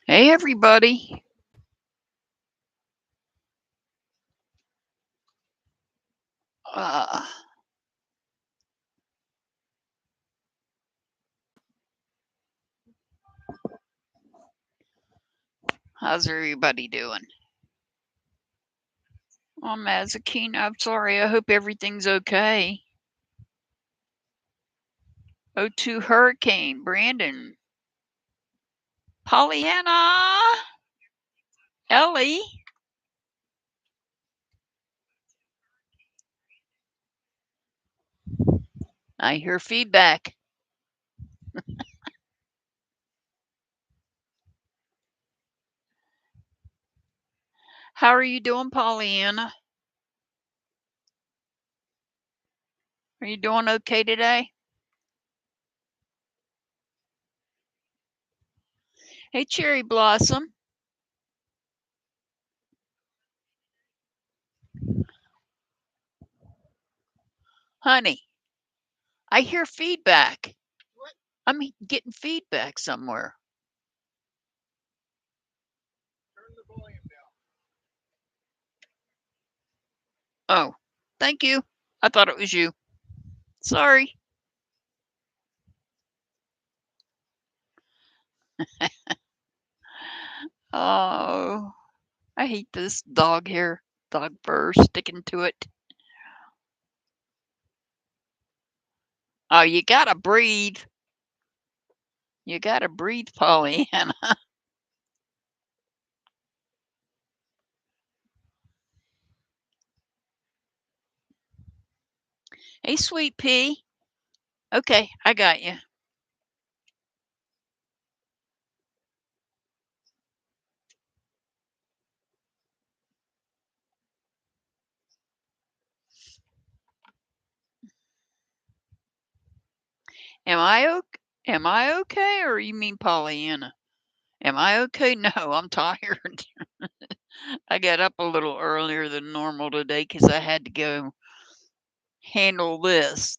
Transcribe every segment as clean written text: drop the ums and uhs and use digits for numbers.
Hey, everybody. How's everybody doing? I'm Mazakeen. I'm sorry. I hope everything's okay. O2 Hurricane, Brandon, Pollyanna, Ellie. I hear feedback. How are you doing, Pollyanna? Are you doing okay today? Hey, Cherry Blossom. Honey, I hear feedback. What? I'm getting feedback somewhere. Turn the volume down. Oh, thank you. I thought it was you. Sorry. Oh, I hate this dog hair, dog fur sticking to it. Oh, you gotta breathe. You gotta breathe, Pollyanna. Hey, sweet pea. Okay, I got you. Am I okay, or you mean Pollyanna? Am I okay? No, I'm tired. I got up a little earlier than normal today because I had to go handle this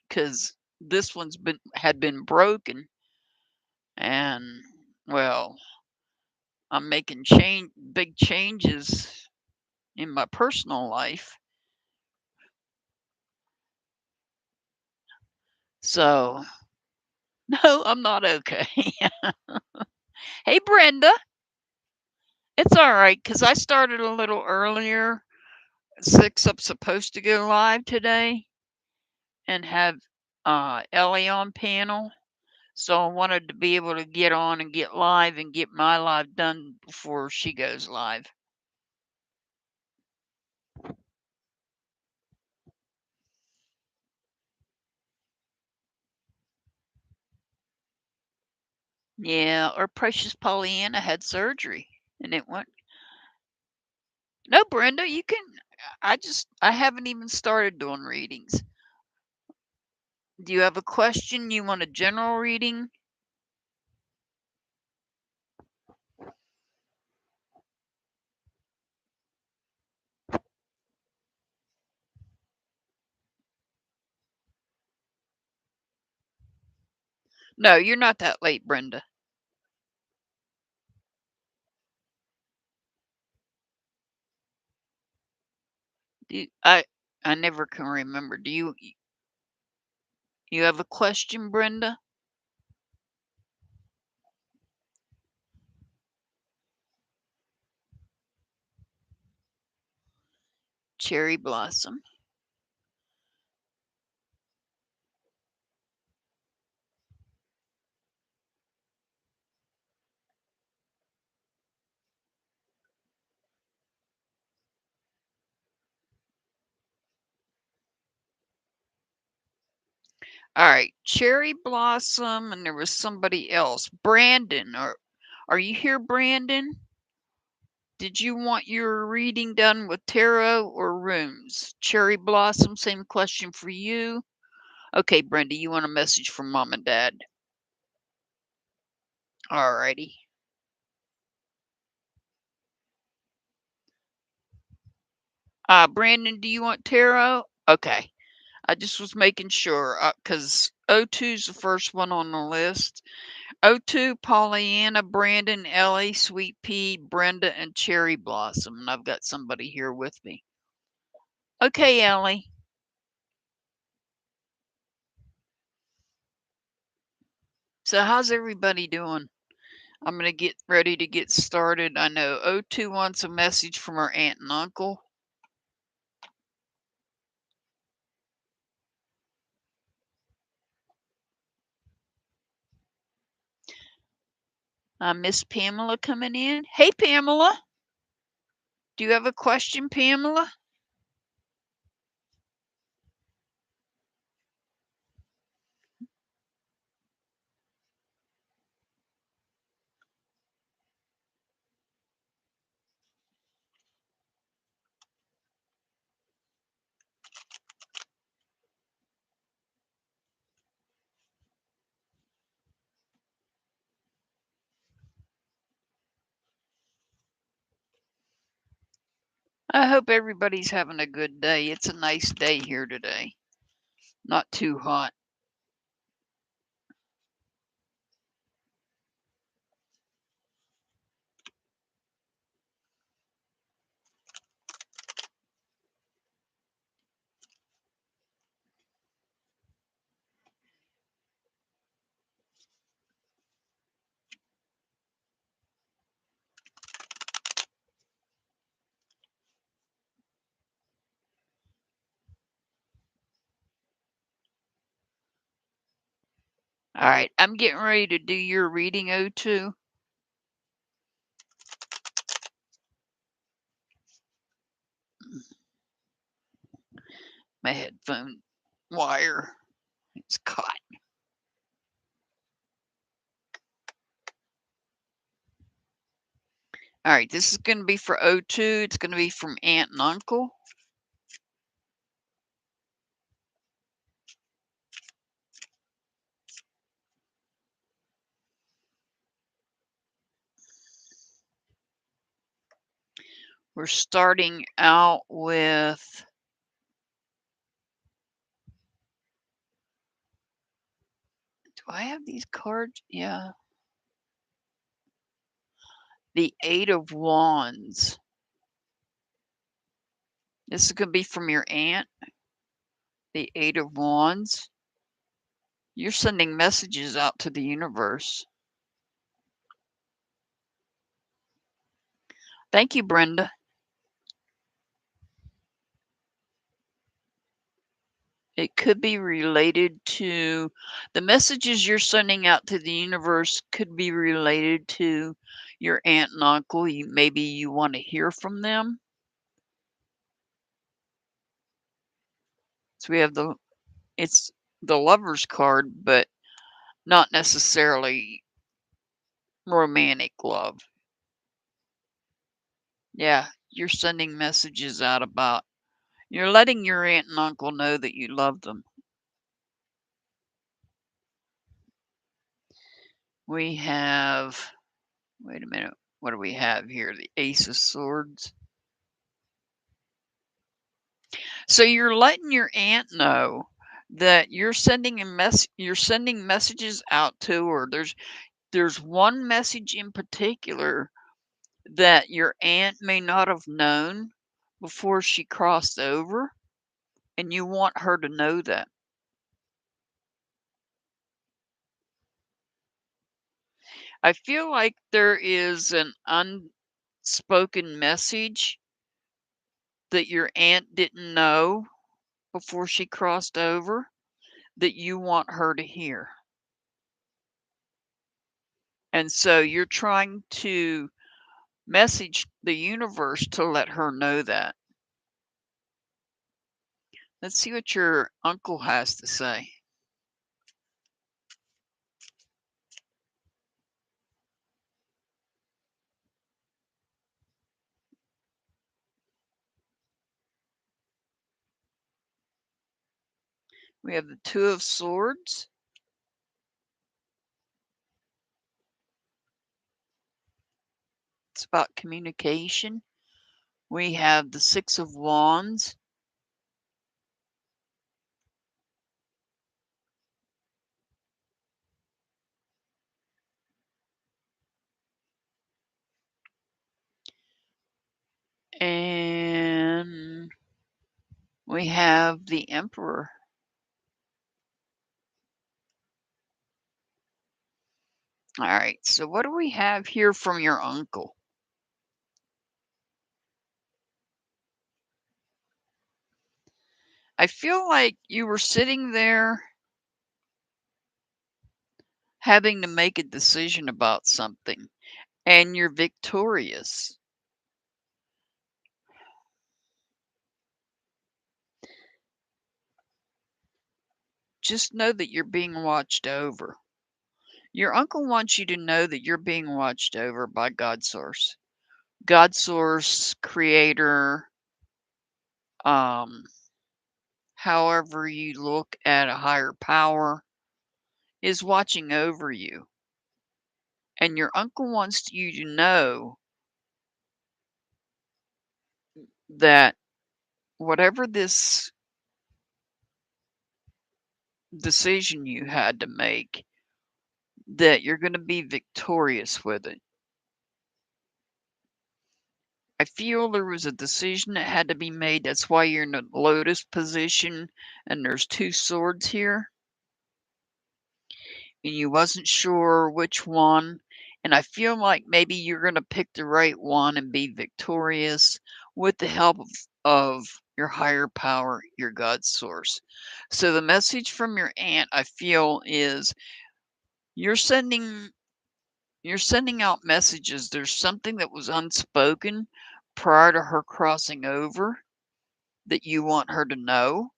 because this one's had been broken, and well, I'm making big changes in my personal life. So, no, I'm not okay. Hey, Brenda. It's all right because I started a little earlier. 6, I'm supposed to go live today and have Ellie on panel. So I wanted to be able to get on and get live and get my live done before she goes live. Yeah, or Precious Pollyanna had surgery and it went. No, Brenda, you can. I haven't even started doing readings. Do you have a question? You want a general reading? No, you're not that late, Brenda. I never can remember. Do you have a question, Brenda? Cherry Blossom. All right, Cherry Blossom, and there was somebody else. Brandon, are you here, Brandon? Did you want your reading done with tarot or runes? Cherry Blossom, same question for you. Okay, Brenda, you want a message from Mom and Dad? All righty. Brandon, do you want tarot? Okay. I just was making sure because O2's the first one on the list. O2, Pollyanna, Brandon, Ellie, Sweet Pea, Brenda, and Cherry Blossom. And I've got somebody here with me. Okay, Ellie. So how's everybody doing? I'm going to get ready to get started. I know O2 wants a message from her aunt and uncle. Miss Pamela coming in. Hey, Pamela. Do you have a question, Pamela? I hope everybody's having a good day. It's a nice day here today. Not too hot. All right, I'm getting ready to do your reading, O2. My headphone wire is caught. All right, this is going to be for O2. It's going to be from aunt and uncle. We're starting out with do I have these cards? Yeah. The Eight of Wands. This is going to be from your aunt. The Eight of Wands. You're sending messages out to the universe. Thank you, Brenda. It could be related to the messages you're sending out to the universe could be related to your aunt and uncle. Maybe you want to hear from them. So we have it's the Lover's card, but not necessarily romantic love. Yeah, you're sending messages out about, you're letting your aunt and uncle know that you love them. We have, wait a minute, what do we have here? The Ace of Swords. So you're letting your aunt know that you're sending you're sending messages out to her. There's one message in particular that your aunt may not have known before she crossed over, and you want her to know that. I feel like there is an unspoken message that your aunt didn't know before she crossed over that you want her to hear. And so you're trying to message the universe to let her know that. Let's see what your uncle has to say. We have the Two of Swords. It's about communication. We have the Six of Wands. We have the Emperor. All right, so what do we have here from your uncle? I feel like you were sitting there having to make a decision about something, and you're victorious. Just know that you're being watched over. Your uncle wants you to know that you're being watched over by God Source. God Source, Creator, um, however you look at a higher power, is watching over you. And your uncle wants you to know that whatever this decision you had to make, that you're going to be victorious with it. I feel there was a decision that had to be made. That's why you're in a lotus position and there's two swords here. And you wasn't sure which one. And I feel like maybe you're going to pick the right one and be victorious with the help of your higher power, your God Source. So the message from your aunt, I feel, is you're sending out messages. There's something that was unspoken prior to her crossing over that you want her to know.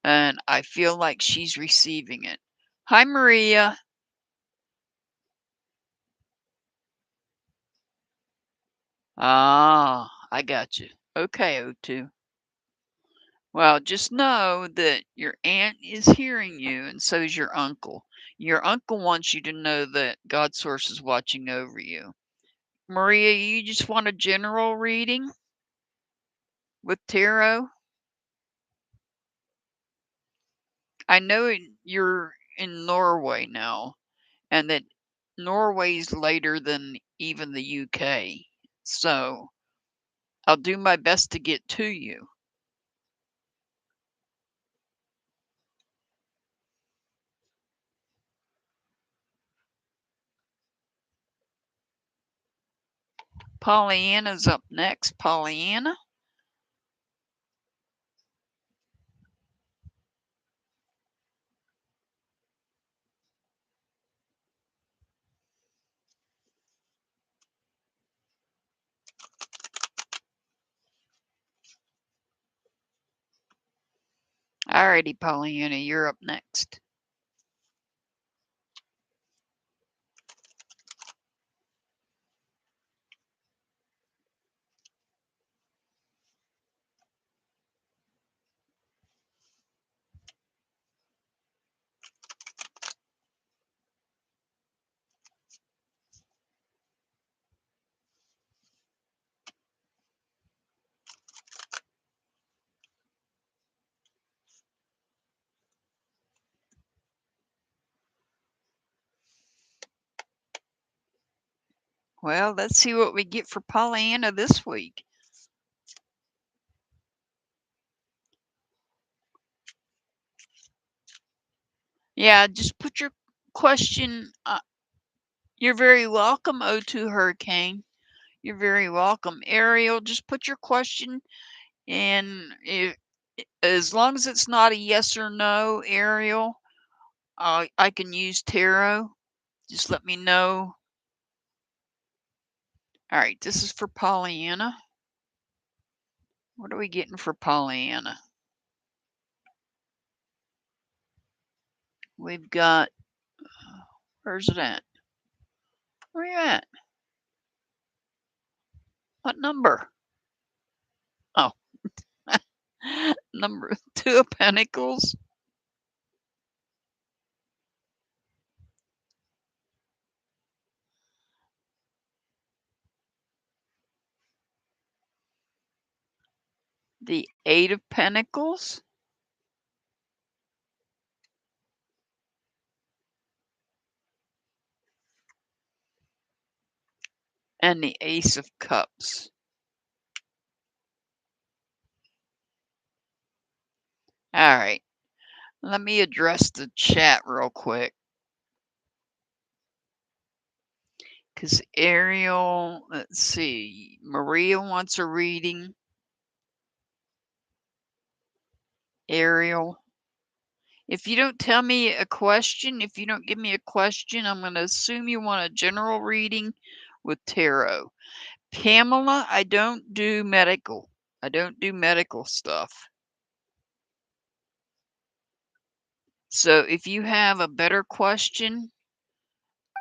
And I feel like she's receiving it. Hi, Maria. Ah, I got you. Okay, O2. Well, just know that your aunt is hearing you, and so is your uncle. Your uncle wants you to know that God Source is watching over you. Maria, you just want a general reading with tarot? I know you're in Norway now, and that Norway's later than even the UK. So I'll do my best to get to you. Pollyanna's up next. Pollyanna? Alrighty, Pollyanna, you're up next. Well, let's see what we get for Pollyanna this week. Yeah, just put your question. You're very welcome, O2 Hurricane. You're very welcome. Ariel, just put your question, and as long as it's not a yes or no, Ariel, I can use tarot. Just let me know. All right, this is for Pollyanna. What are we getting for Pollyanna? We've got, where's it at? Where you at? What number? Oh, number 2 of Pentacles. The 8 of Pentacles. And the Ace of Cups. All right. Let me address the chat real quick. Because Ariel, let's see, Maria wants a reading. Ariel, if you don't tell me a question, if you don't give me a question, I'm going to assume you want a general reading with tarot. Pamela, I don't do medical. I don't do medical stuff. So if you have a better question,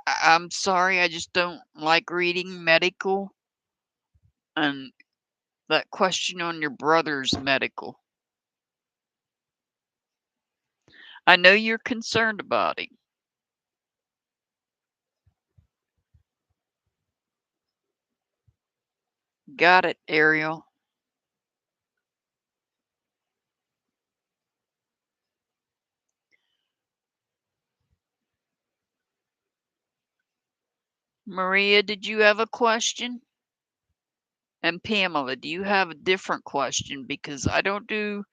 I'm sorry, I just don't like reading medical. And that question on your brother's medical. I know you're concerned about him. Got it, Ariel. Maria, did you have a question? And Pamela, do you have a different question? Because I don't do,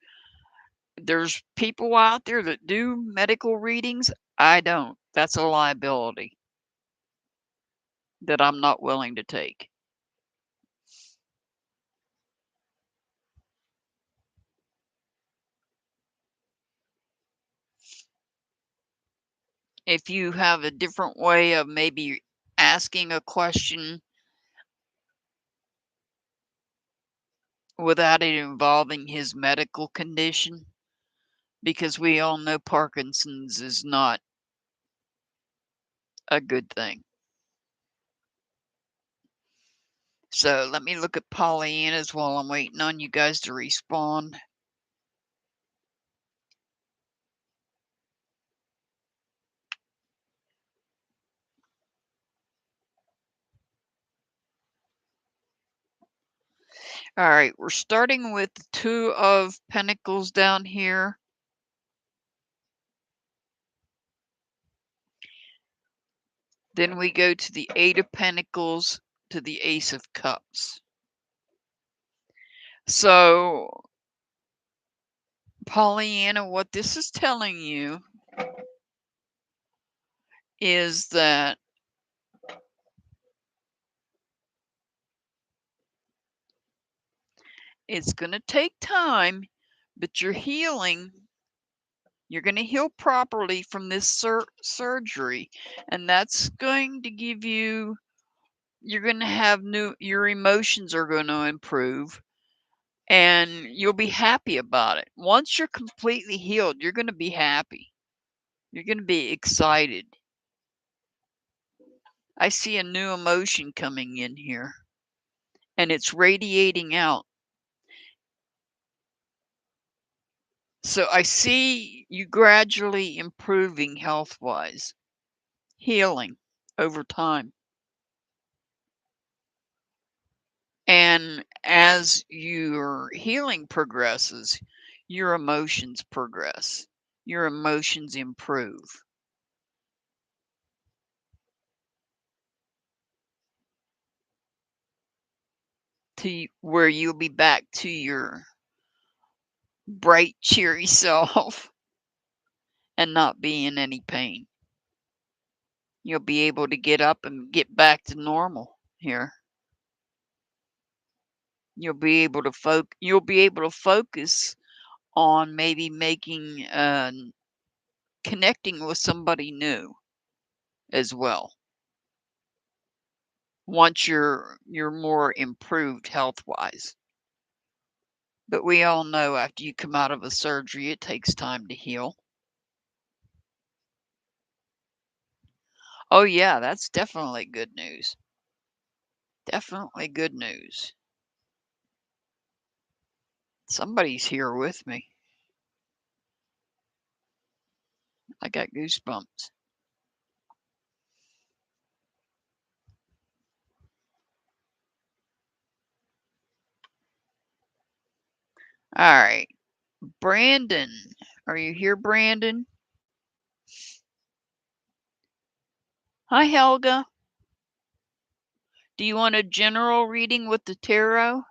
there's people out there that do medical readings. I don't. That's a liability that I'm not willing to take. If you have a different way of maybe asking a question without it involving his medical condition, because we all know Parkinson's is not a good thing. So let me look at Pollyanna's while I'm waiting on you guys to respond. All right, we're starting with the Two of Pentacles down here. Then we go to the Eight of Pentacles to the Ace of Cups. So, Pollyanna, what this is telling you is that it's going to take time, but you're healing. You're going to heal properly from this surgery, and that's going to give you, you're going to have your emotions are going to improve, and you'll be happy about it. Once you're completely healed, you're going to be happy. You're going to be excited. I see a new emotion coming in here, and it's radiating out. So I see you gradually improving health-wise, healing over time. And as your healing progresses, your emotions progress. Your emotions improve. To where you'll be back to your bright, cheery self and not be in any pain. You'll be able to get up and get back to normal here. You'll be able to focus on maybe making connecting with somebody new as well. Once you're more improved health-wise. But we all know after you come out of a surgery, it takes time to heal. Oh yeah, that's definitely good news. Definitely good news. Somebody's here with me. I got goosebumps. All right. Brandon. Are you here, Brandon? Hi, Helga. Do you want a general reading with the tarot?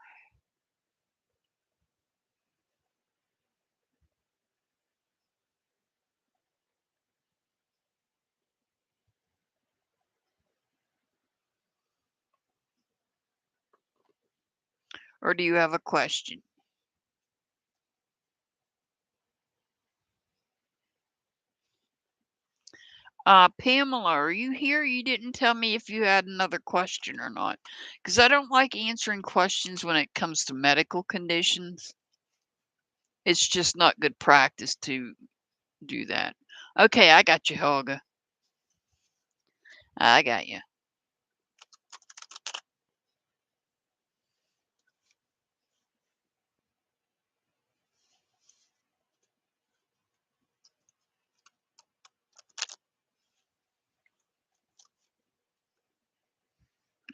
Or do you have a question? Pamela, are you here? You didn't tell me if you had another question or not. Because I don't like answering questions when it comes to medical conditions. It's just not good practice to do that. Okay, I got you, Helga. I got you.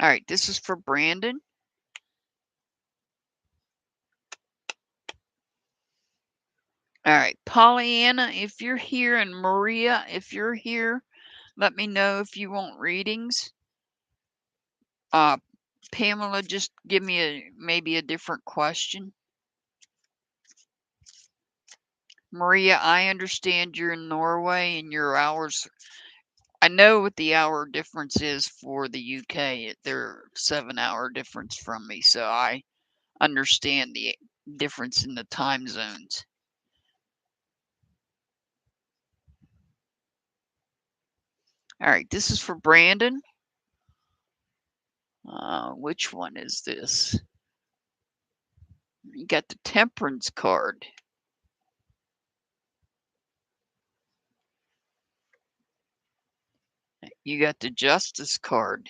All right, this is for Brandon. All right, Pollyanna, if you're here, and Maria, if you're here, let me know if you want readings. Pamela, just give me maybe a different question. Maria, I understand you're in Norway and your hours. I know what the hour difference is for the UK. They're 7-hour difference from me, so I understand the difference in the time zones. All right, this is for Brandon. Which one is this? You got the Temperance card. You got the Justice card.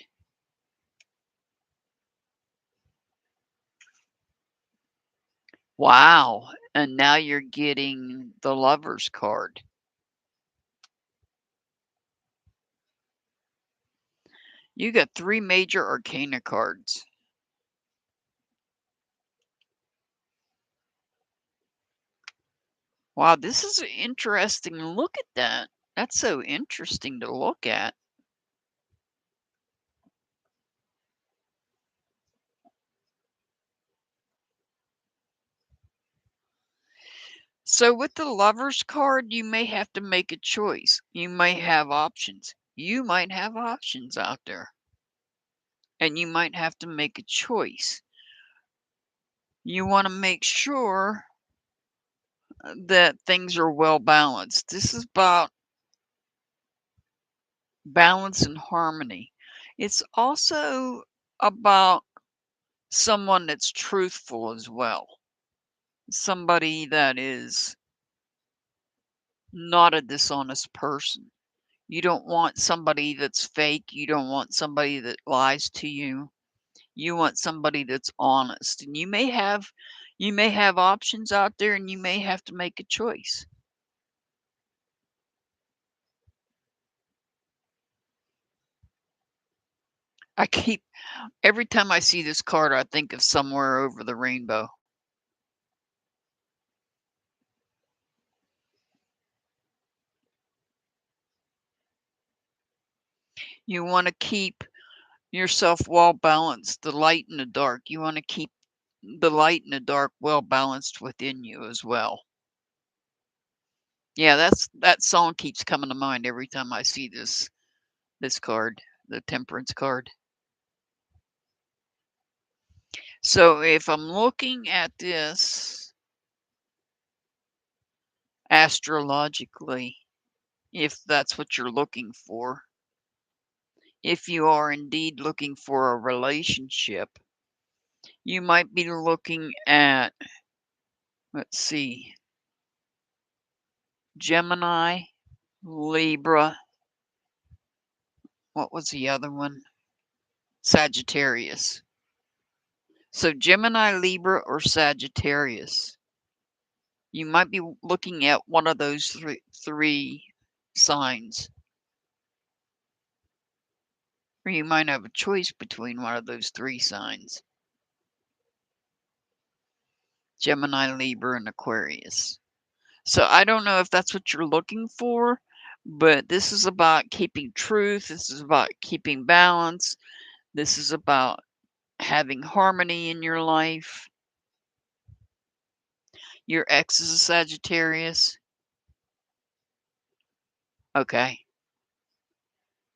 Wow. And now you're getting the Lover's card. You got 3 major arcana cards. Wow, this is an interesting look at that. That's so interesting to look at. So with the Lover's card, you may have to make a choice. You may have options. You might have options out there. And you might have to make a choice. You want to make sure that things are well balanced. This is about balance and harmony. It's also about someone that's truthful as well. Somebody that is not a dishonest person. You don't want somebody that's fake. You don't want somebody that lies to you. You want somebody that's honest. And you may have options out there, and you may have to make a choice. Every time I see this card, I think of Somewhere Over the Rainbow. You want to keep yourself well balanced, the light and the dark. You want to keep the light and the dark well balanced within you as well. Yeah, that song keeps coming to mind every time I see this card, the Temperance card. So if I'm looking at this astrologically, if that's what you're looking for, if you are indeed looking for a relationship, you might be looking at, let's see, Gemini, Libra. What was the other one? Sagittarius. So Gemini, Libra, or Sagittarius. You might be looking at one of those three signs. Or you might have a choice between one of those 3 signs. Gemini, Libra, and Aquarius. So I don't know if that's what you're looking for, but this is about keeping truth. This is about keeping balance. This is about having harmony in your life. Your ex is a Sagittarius. Okay.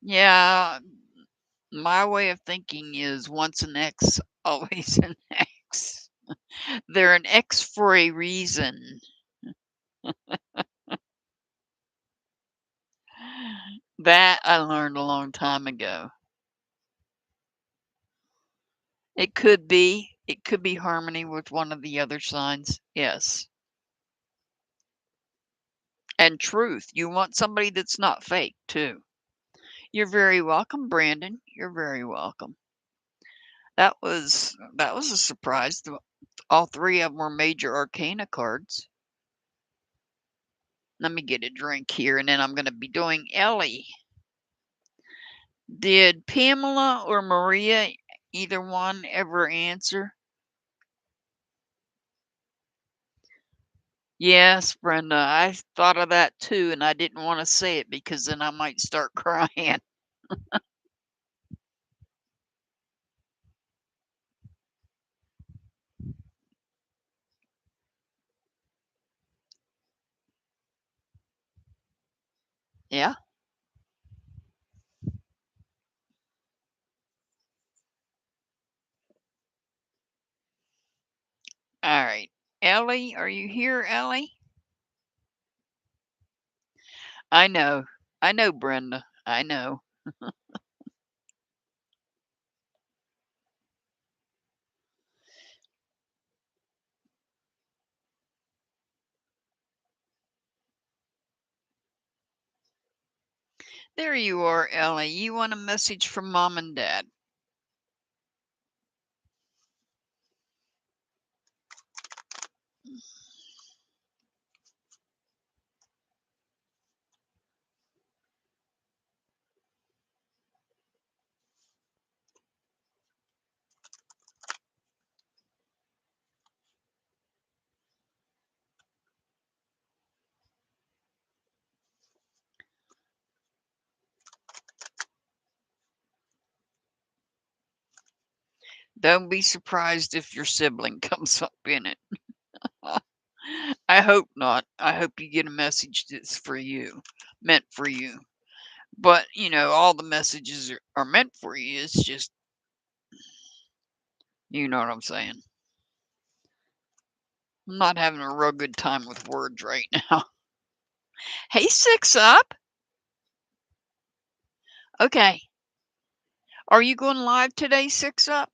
Yeah, my way of thinking is once an ex, always an ex. They're an X for a reason. That I learned a long time ago. It could be. It could be harmony with one of the other signs. Yes. And truth. You want somebody that's not fake, too. You're very welcome, Brandon. You're very welcome. That was a surprise. All three of them were major arcana cards. Let me get a drink here, and then I'm going to be doing Ellie. Did Pamela or Maria, either one, ever answer? Yes, Brenda, I thought of that too, and I didn't want to say it because then I might start crying. Yeah. All right. Ellie, are you here, Ellie? I know. I know, Brenda. I know. There you are, Ellie. You want a message from Mom and Dad. Don't be surprised if your sibling comes up in it. I hope not. I hope you get a message that's for you, meant for you. But, all the messages are meant for you. It's just, you know what I'm saying. I'm not having a real good time with words right now. Hey, Six Up. Okay. Are you going live today, Six Up?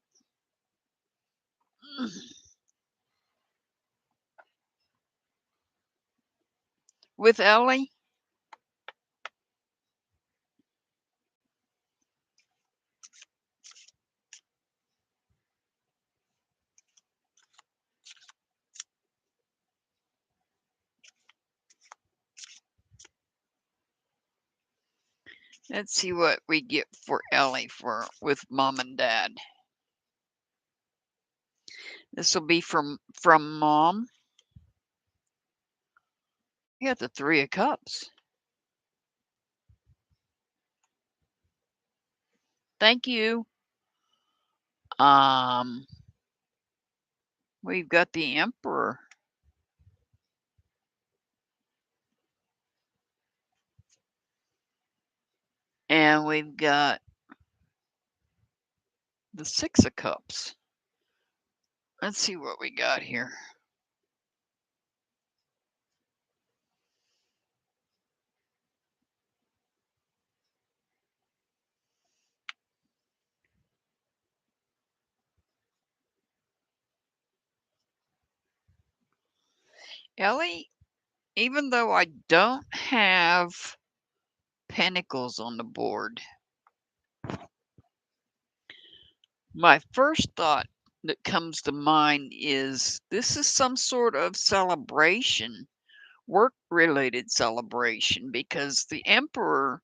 With Ellie? Let's see what we get for Ellie with Mom and Dad. This will be from Mom. You got the Three of Cups. Thank you. We've got the Emperor. And we've got the Six of Cups. Let's see what we got here. Ellie, even though I don't have Pentacles on the board, my first thought that comes to mind is this is some sort of celebration, work-related celebration, because the Emperor,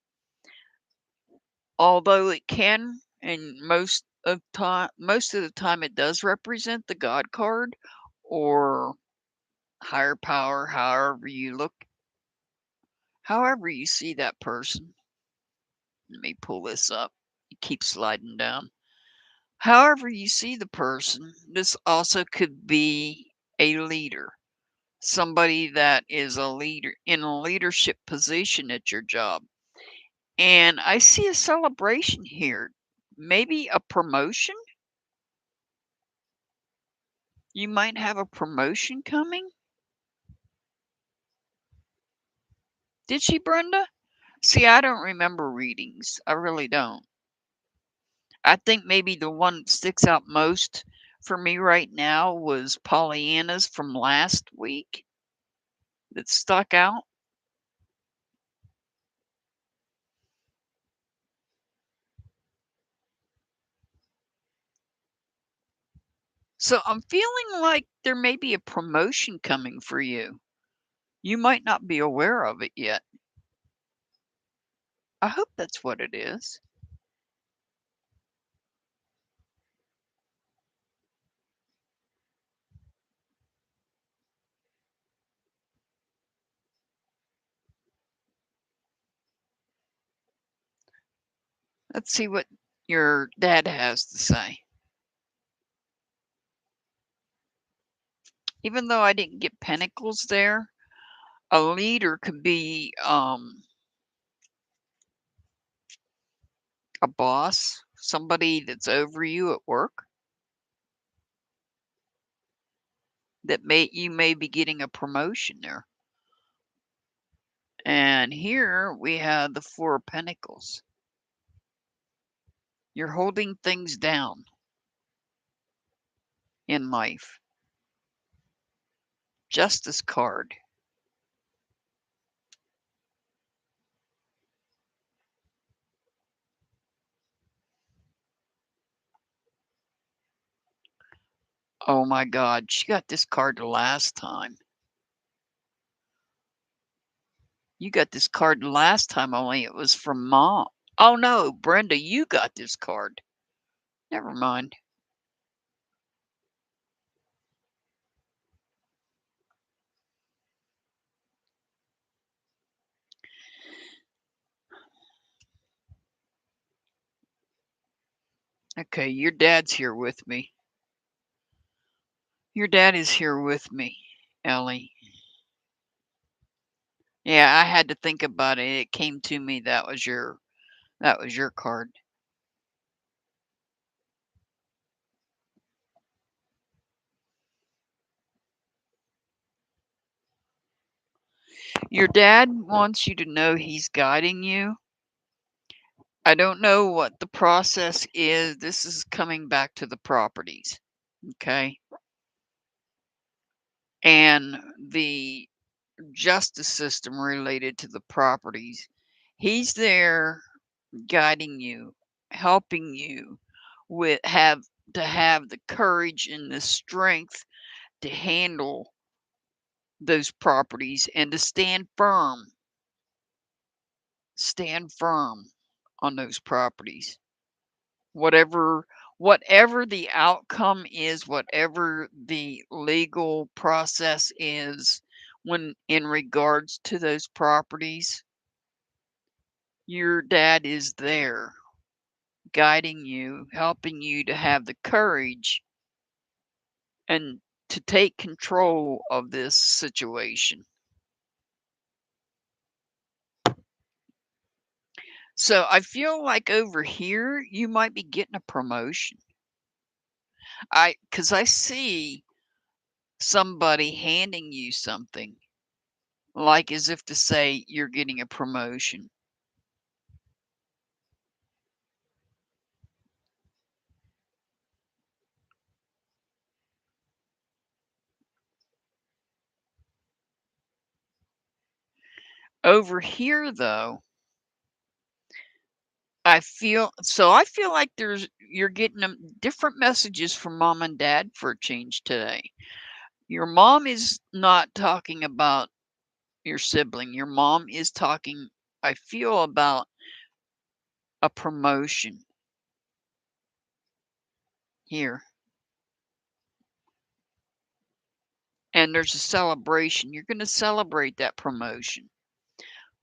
although it can, and most of the time it does represent the God card or higher power, however you see that person. Let me pull this up. It keeps sliding down. However you see the person, this also could be a leader, somebody that is a leader in a leadership position at your job. And I see a celebration here, maybe a promotion. You might have a promotion coming? Did she, Brenda? See, I don't remember readings. I really don't. I think maybe the one that sticks out most for me right now was Pollyanna's from last week that stuck out. So I'm feeling like there may be a promotion coming for you. You might not be aware of it yet. I hope that's what it is. Let's see what your dad has to say. Even though I didn't get pentacles there, a leader could be a boss, somebody that's over you at work. That you may be getting a promotion there. And here we have the Four of Pentacles. You're holding things down in life. Justice card. Oh my God, she got this card the last time. You got this card the last time, only it was from Mom. Oh no, Brenda, you got this card. Never mind. Okay, your dad's here with me. Your dad is here with me, Ellie. Yeah, I had to think about it. It came to me that was your card. Your dad wants you to know he's guiding you. I don't know what the process is. This is coming back to the properties. Okay. And the justice system related to the properties. He's there guiding you, helping you have the courage and the strength to handle those properties and to stand firm on those properties. Whatever the outcome is, whatever the legal process is when in regards to those properties, your dad is there guiding you, helping you to have the courage and to take control of this situation. So I feel like over here you might be getting a promotion. Cuz I see somebody handing you something like as if to say you're getting a promotion. Over here though, I feel like you're getting different messages from mom and dad for a change today. Your mom is not talking about your sibling. Your mom is talking, I feel, about a promotion here. And there's a celebration. You're going to celebrate that promotion.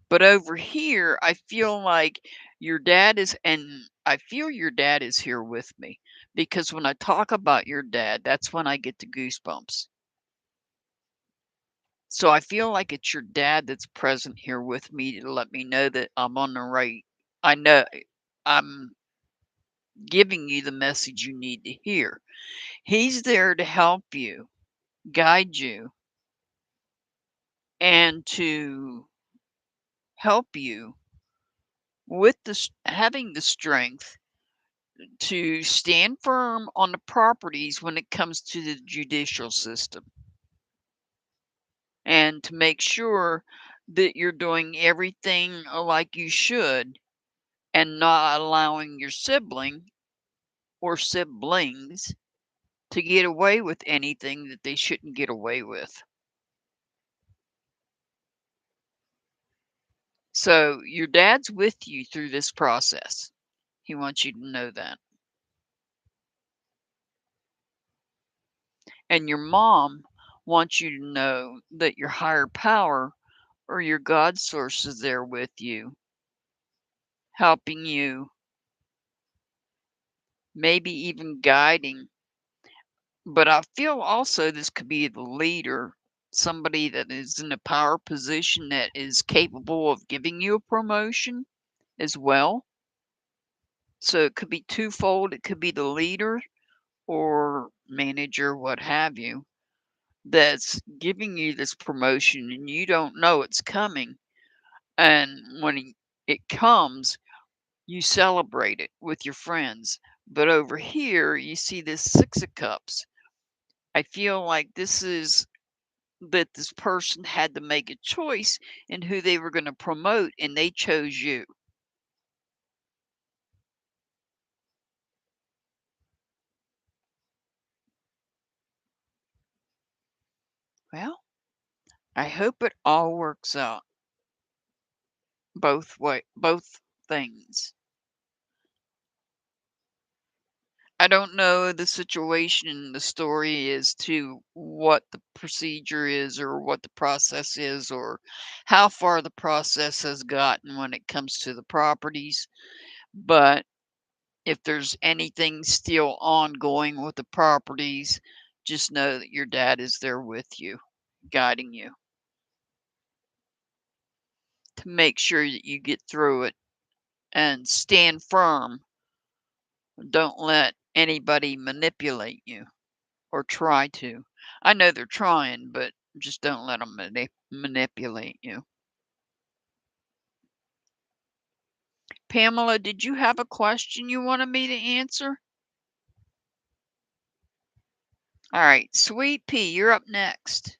But over here, I feel like your dad is, and I feel your dad is here with me because when I talk about your dad, that's when I get the goosebumps. So I feel like it's your dad that's present here with me to let me know that I'm on the right. I know I'm giving you the message you need to hear. He's there to help you, guide you, and to help you with having the strength to stand firm on the properties when it comes to the judicial system, and to make sure that you're doing everything like you should and not allowing your sibling or siblings to get away with anything that they shouldn't get away with. So your dad's with you through this process. He wants you to know that. And your mom wants you to know that your higher power or your God source is there with you, helping you, maybe even guiding. But I feel also this could be the leader, somebody that is in a power position that is capable of giving you a promotion as well. So it could be twofold. It could be the leader or manager, what have you, that's giving you this promotion and you don't know it's coming. And when it comes, you celebrate it with your friends. But over here, you see this Six of Cups. I feel like this is that this person had to make a choice in who they were going to promote, and they chose you. Well, I hope it all works out both things. I don't know the situation, the story as to what the procedure is or what the process is or how far the process has gotten when it comes to the properties. But if there's anything still ongoing with the properties, just know that your dad is there with you, guiding you to make sure that you get through it and stand firm. Don't let anybody manipulate you or try to. I know they're trying, but just don't let them manipulate you. Pamela, did you have a question you wanted me to answer? All right, Sweet Pea, you're up next.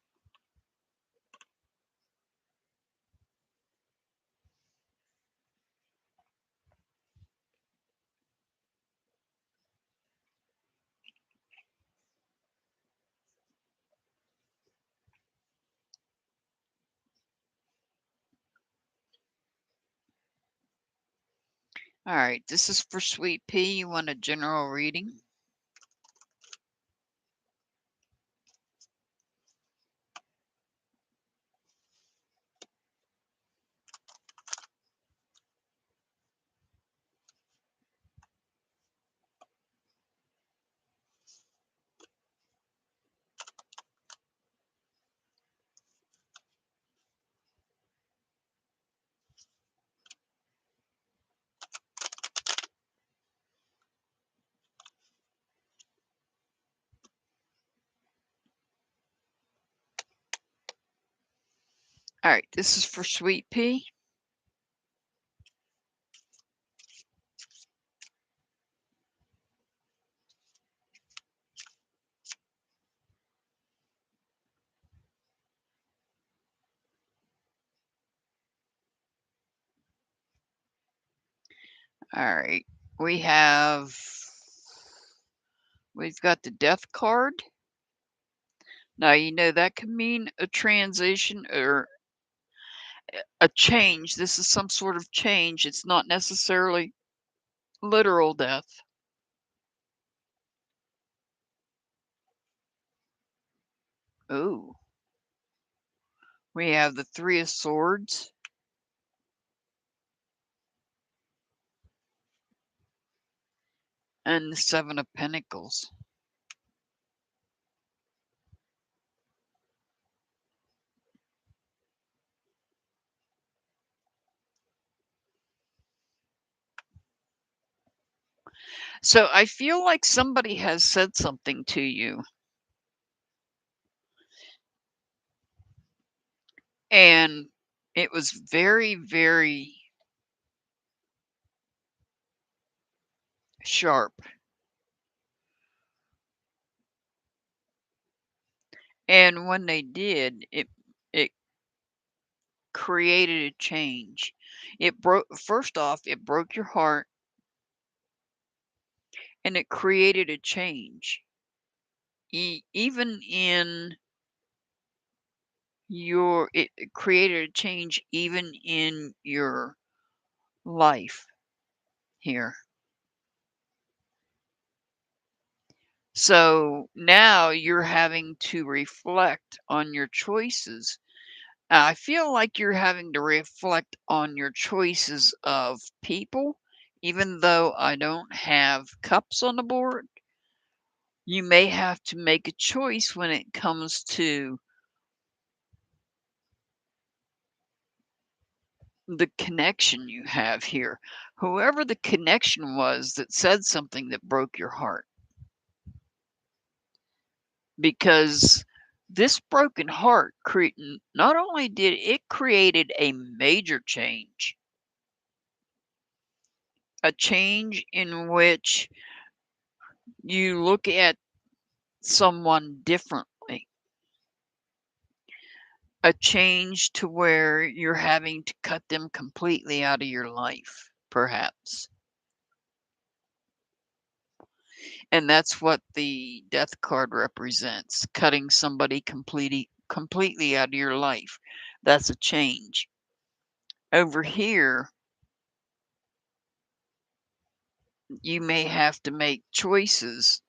All right, this is for Sweet Pea. You want a general reading? All right, this is for Sweet Pea. All right, we've got the Death card. Now, you know that can mean a transition or a change. This is some sort of change. It's not necessarily literal death. Oh, we have the Three of Swords and the Seven of Pentacles. So I feel like somebody has said something to you, and it was very, very sharp. And when they did, it created a change. It broke first off, it broke your heart and it created a change. Even in it created a change even in your life here. So now you're having to reflect on your choices. I feel like you're having to reflect on your choices of people, even though I don't have cups on the board. You may have to make a choice when it comes to the connection you have here. Whoever the connection was that said something that broke your heart. Because this broken heart not only did it created a major change, a change in which you look at someone differently, a change to where you're having to cut them completely out of your life, perhaps. And that's what the death card represents, cutting somebody completely out of your life. That's a change. Over here, you may have to make choices.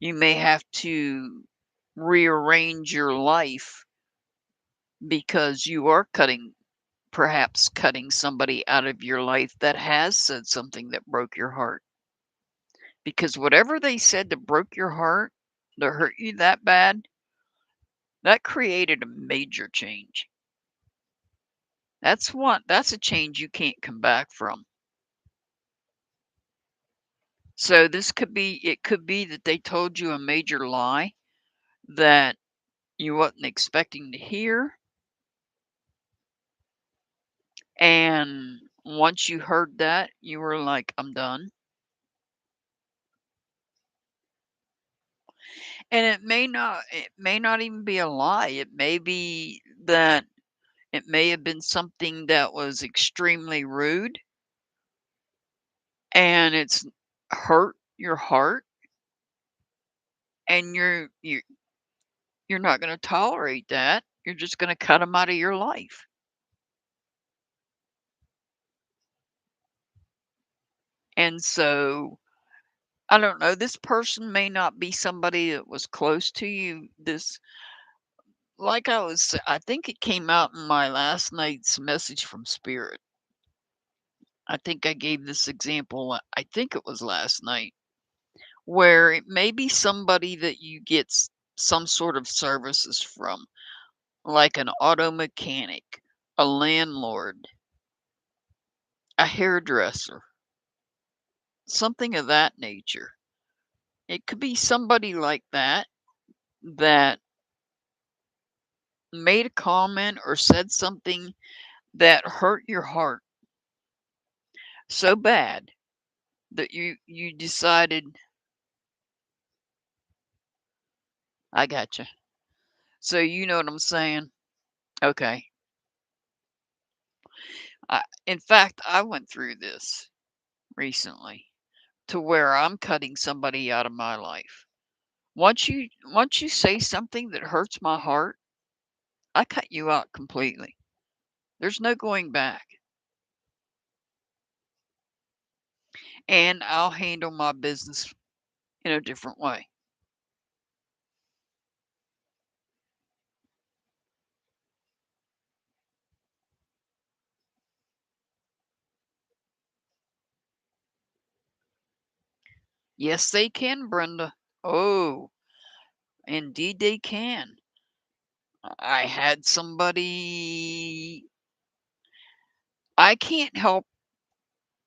You may have to rearrange your life because you are perhaps cutting somebody out of your life that has said something that broke your heart. Because whatever they said that broke your heart, that hurt you that bad, that created a major change. That's a change you can't come back from. So it could be that they told you a major lie that you wasn't expecting to hear. And once you heard that, you were like, I'm done. And it may not even be a lie. It may be that it may have been something that was extremely rude and it's hurt your heart and you're not going to tolerate that. You're just going to cut them out of your life. And so I don't know, this person may not be somebody that was close to you. I think it came out in my last night's message from Spirit. I think I gave this example, I think it was last night, where it may be somebody that you get some sort of services from, like an auto mechanic, a landlord, a hairdresser, something of that nature. It could be somebody like that made a comment or said something that hurt your heart so bad that you decided, I gotcha. So you know what I'm saying? Okay. In fact, I went through this recently to where I'm cutting somebody out of my life. Once you say something that hurts my heart, I cut you out completely. There's no going back. And I'll handle my business in a different way. Yes, they can, Brenda. Oh, indeed they can. I had somebody I can't help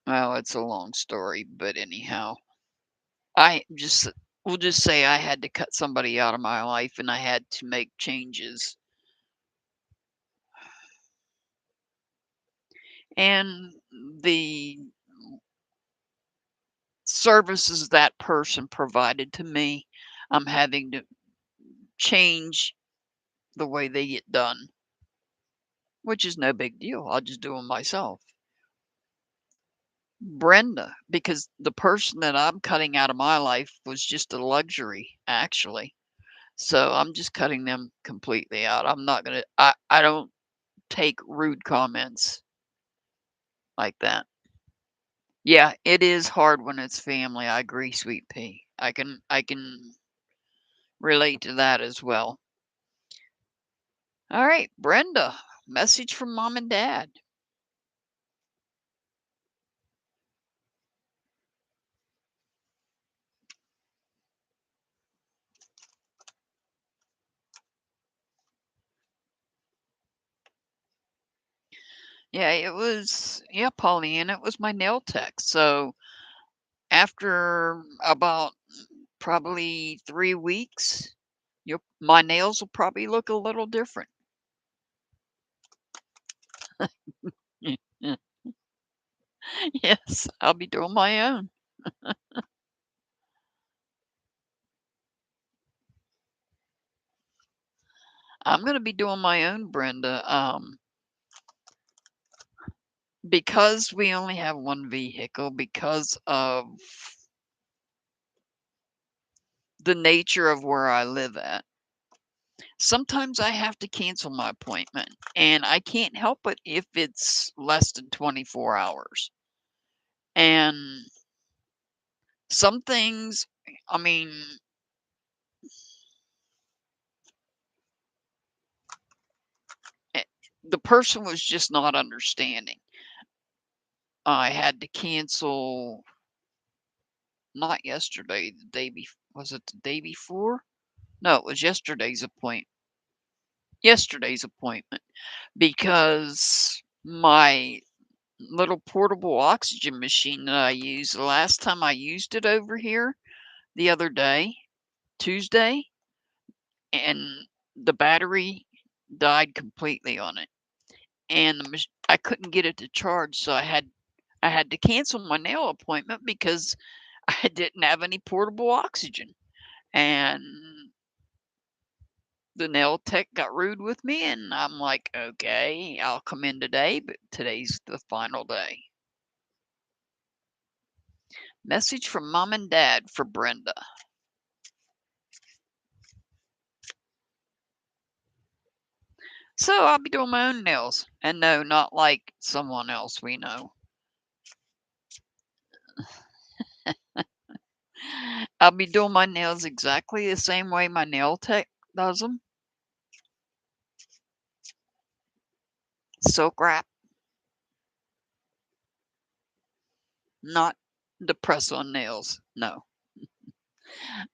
well, it's a long story, but anyhow. we'll just say I had to cut somebody out of my life and I had to make changes. And the services that person provided to me, I'm having to change the way they get done, which is no big deal. I'll just do them myself. Brenda, because the person that I'm cutting out of my life was just a luxury, actually. So I'm just cutting them completely out. I'm not gonna. I don't take rude comments like that. Yeah, it is hard when it's family. I agree, Sweet Pea. I can relate to that as well. All right, Brenda, message from mom and dad. Yeah, yeah, Pollyanna, it was my nail tech. So after about probably 3 weeks, my nails will probably look a little different. Yes, I'll be doing my own. I'm gonna be doing my own, Brenda. Because we only have one vehicle, because of the nature of where I live at, sometimes I have to cancel my appointment, and I can't help it if it's less than 24 hours. And some things, I mean, eh, the person was just not understanding. I had to cancel, not yesterday, the day before. Was it the day before? No, it was yesterday's appointment, because my little portable oxygen machine that I use, the last time I used it over here the other day, Tuesday, and the battery died completely on it. And I couldn't get it to charge, so I had to cancel my nail appointment because I didn't have any portable oxygen. And the nail tech got rude with me, and I'm like, okay, I'll come in today, but today's the final day. Message from mom and dad for Brenda. So I'll be doing my own nails. And no, not like someone else we know. I'll be doing my nails exactly the same way my nail tech does them. Silk wrap, not the press on nails. No.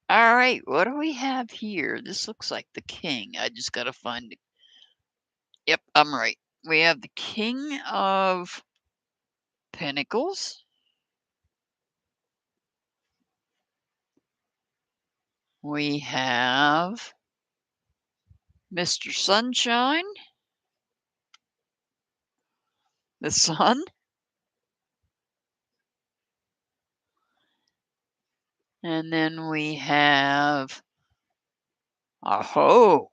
All right, what do we have here? This looks like the king. I just got to find it. Yep, I'm right. We have the king of pentacles. We have Mr. Sunshine, the sun, and then we have, oh,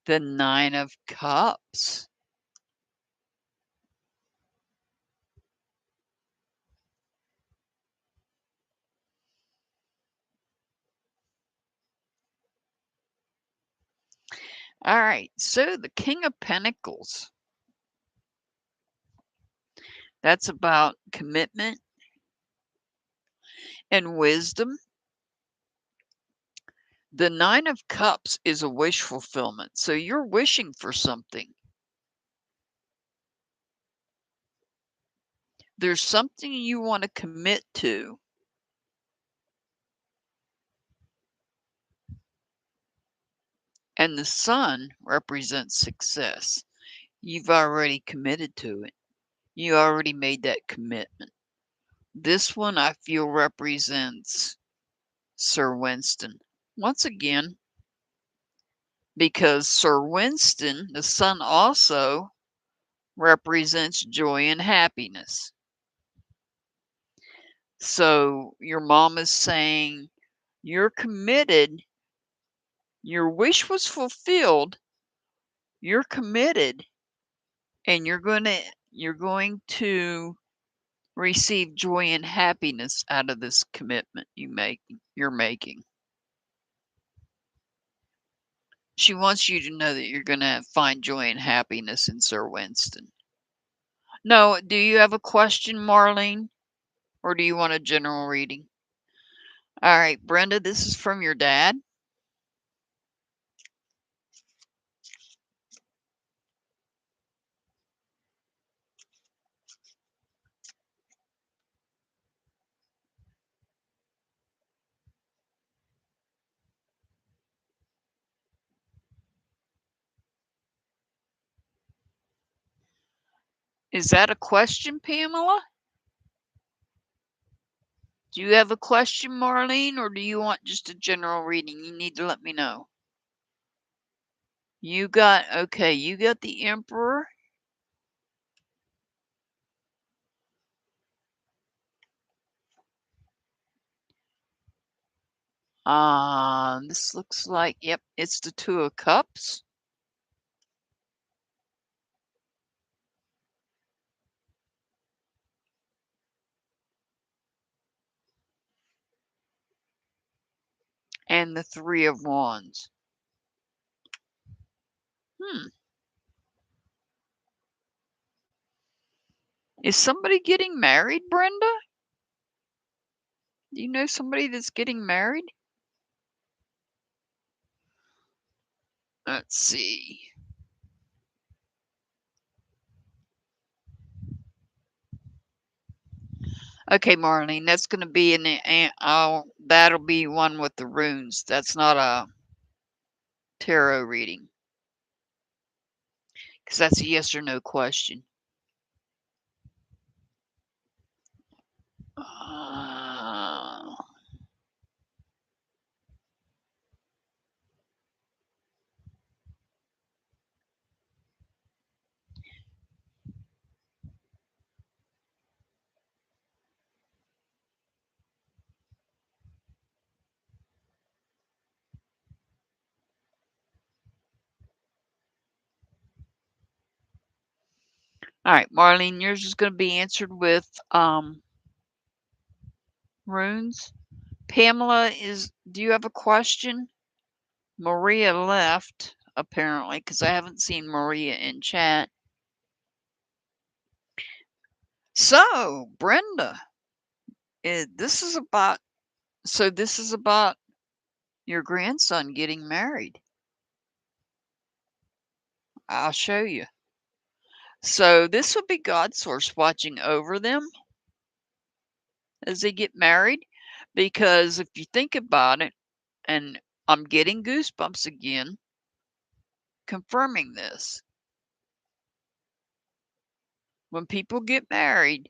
the Nine of Cups. All right, so the King of Pentacles. That's about commitment and wisdom. The Nine of Cups is a wish fulfillment. So you're wishing for something. There's something you want to commit to. And the sun represents success. You've already committed to it. You already made that commitment. This one I feel represents Sir Winston. Once again, because Sir Winston, the sun, also represents joy and happiness. So your mom is saying, you're committed, your wish was fulfilled, you're committed, and you're going to receive joy and happiness out of this commitment you're making. She wants you to know that you're going to find joy and happiness in Sir Winston. No, do you have a question, Marlene? Or do you want a general reading? All right, Brenda, this is from your dad. Is that a question, Pamela? Do you have a question, Marlene, or do you want just a general reading? You need to let me know. You got the Emperor. This looks like, yep, it's the Two of Cups. And the Three of Wands. Is somebody getting married, Brenda? Do you know somebody that's getting married? Let's see. Okay, Marlene, that's going to be that'll be one with the runes. That's not a tarot reading, because that's a yes or no question. All right, Marlene, yours is going to be answered with runes. Pamela, do you have a question? Maria left, apparently, because I haven't seen Maria in chat. So, Brenda, this is about your grandson getting married. I'll show you. So this would be God's source watching over them as they get married, because if you think about it, and I'm getting goosebumps again, confirming this. When people get married,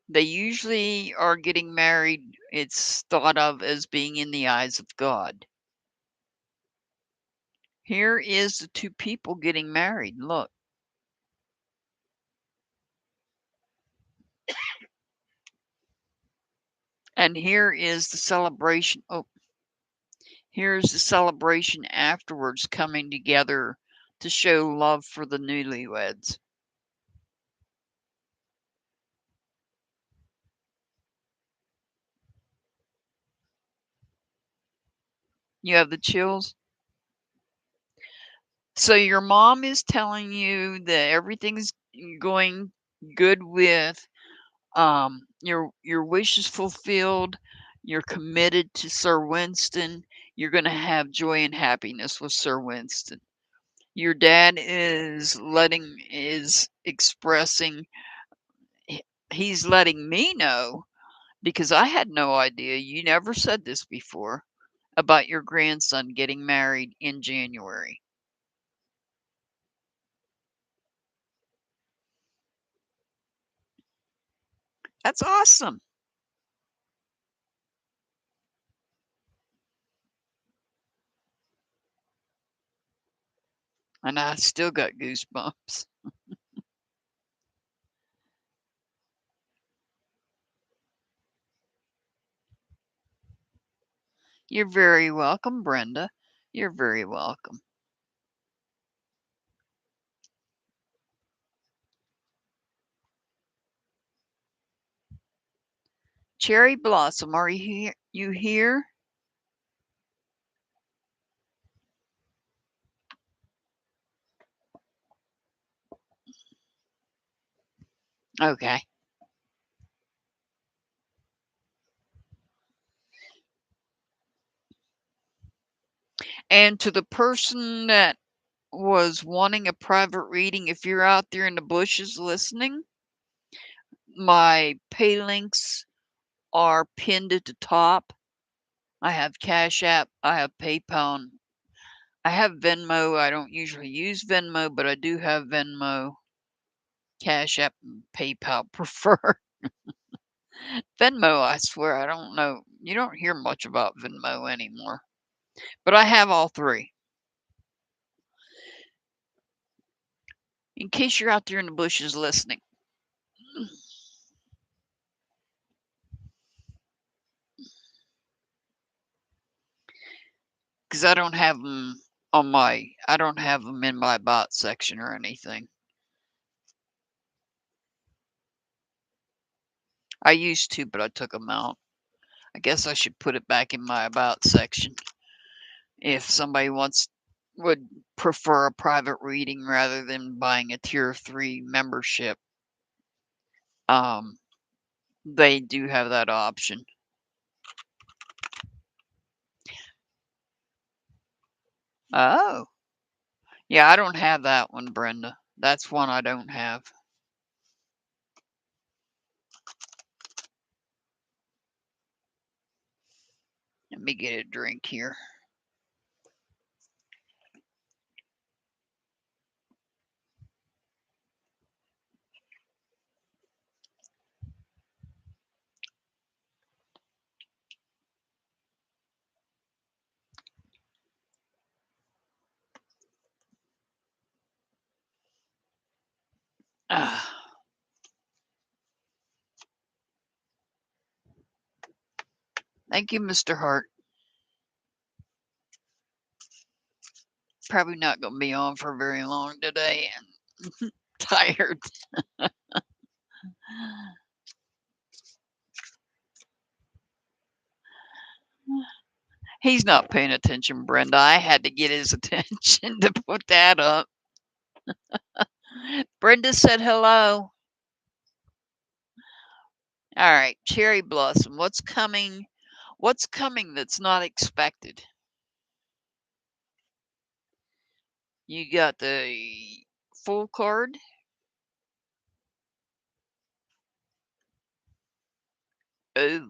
they usually are getting married, it's thought of as being in the eyes of God. Here is the two people getting married. Look. And here is the celebration. Oh, here's the celebration afterwards, coming together to show love for the newlyweds. You have the chills? So your mom is telling you that everything's going good with your wish is fulfilled. You're committed to Sir Winston. You're going to have joy and happiness with Sir Winston. Your dad is expressing, he's letting me know, because I had no idea, you never said this before, about your grandson getting married in January. That's awesome. And I still got goosebumps. You're very welcome, Brenda. You're very welcome. Cherry Blossom, are you here? Okay. And to the person that was wanting a private reading, if you're out there in the bushes listening, my pay links are pinned at the top. I have Cash App, I have PayPal, and I have Venmo. I don't usually use Venmo, but I do have Venmo, Cash App, and PayPal prefer. Venmo, I swear, I don't know. You don't hear much about Venmo anymore. But I have all three. In case you're out there in the bushes listening. Because I don't have them I don't have them in my bot section or anything. I used to, but I took them out. I guess I should put it back in my about section. If somebody would prefer a private reading rather than buying a tier 3 membership, they do have that option. Oh. Yeah, I don't have that one, Brenda. That's one I don't have. Let me get a drink here. Thank you, Mr. Hart. Probably not going to be on for very long today and tired. He's not paying attention, Brenda. I had to get his attention to put that up. Brenda said hello. All right, Cherry Blossom. What's coming? What's coming that's not expected? You got the full card. Oh.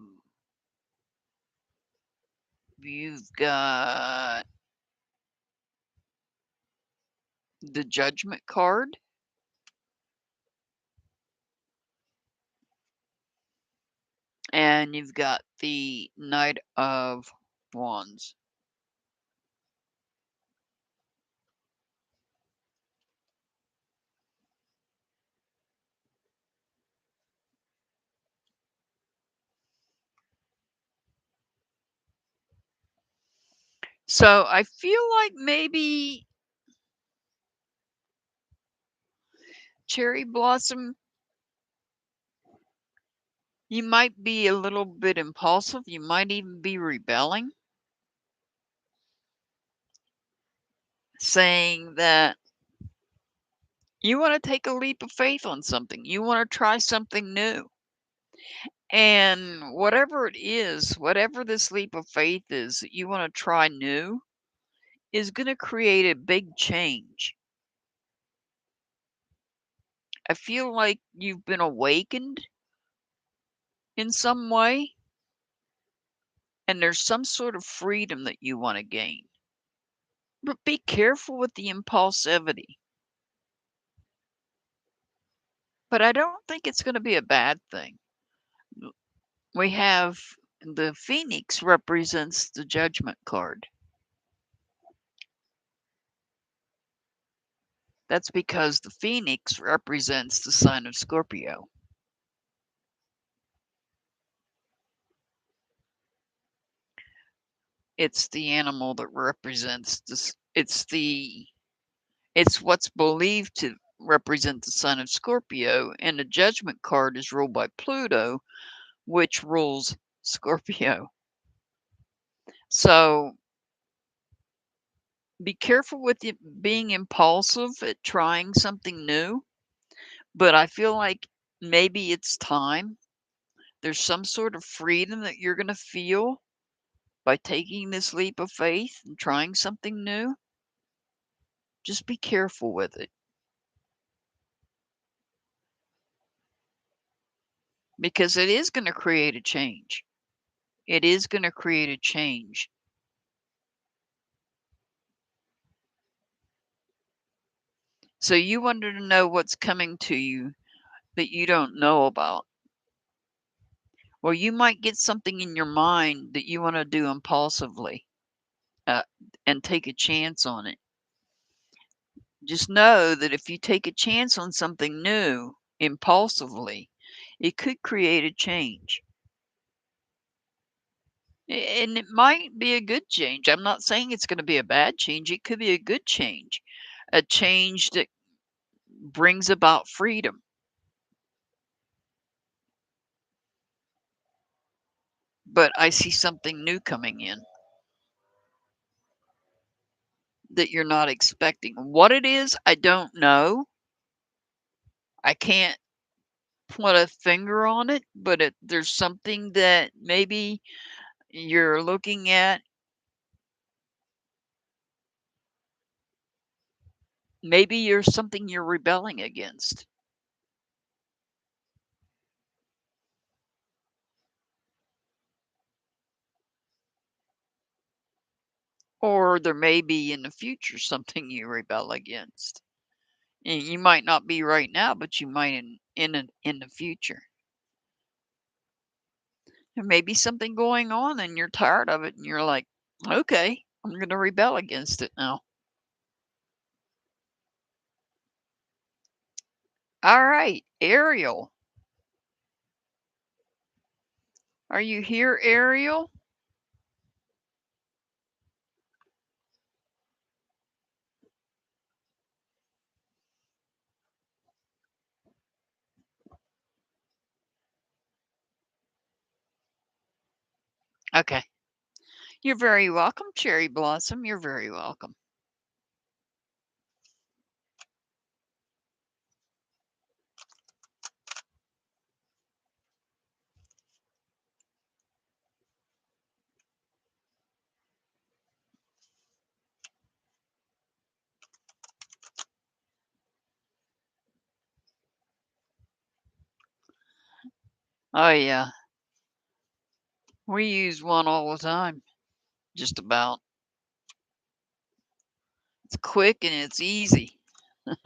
You've got the Judgment card. And you've got the Knight of Wands. So I feel like maybe Cherry Blossom, you might be a little bit impulsive. You might even be rebelling, saying that you want to take a leap of faith on something. You want to try something new. And whatever it is, whatever this leap of faith is that you want to try new, is going to create a big change. I feel like you've been awakened in some way, and there's some sort of freedom that you want to gain. But be careful with the impulsivity. But I don't think it's going to be a bad thing. We have the Phoenix represents the Judgment card. That's because the phoenix represents the sign of Scorpio. It's the animal that represents this. It's what's believed to represent the sign of Scorpio, and the Judgment card is ruled by Pluto, which rules Scorpio. So be careful with it being impulsive at trying something new, but I feel like maybe it's time. There's some sort of freedom that you're going to feel by taking this leap of faith and trying something new. Just be careful with it, because it is going to create a change. It is going to create a change. So you wanted to know what's coming to you that you don't know about. Well, you might get something in your mind that you want to do impulsively, uh, and take a chance on it. Just know that if you take a chance on something new impulsively, it could create a change. And it might be a good change. I'm not saying it's going to be a bad change. It could be a good change, a change that brings about freedom. But I see something new coming in that you're not expecting. What it is, I don't know. I can't put a finger on it, but there's something that maybe you're looking at. Maybe you're something you're rebelling against. Or there may be in the future something you rebel against. And you might not be right now, but you might in the future. There may be something going on and you're tired of it and you're like, okay, I'm going to rebel against it now. All right, Ariel. Are you here, Ariel? Okay. You're very welcome, Cherry Blossom. You're very welcome. Oh, yeah. We use one all the time, just about. It's quick and it's easy. All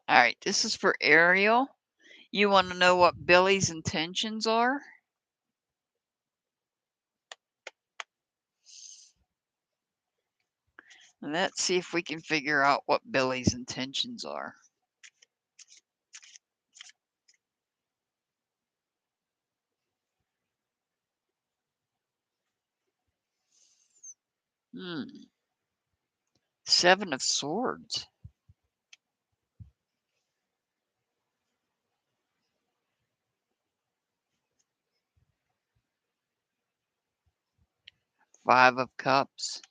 right, this is for Ariel. You want to know what Billy's intentions are? Let's see if we can figure out what Billy's intentions are. Hmm. 7 of Swords. 5 of Cups.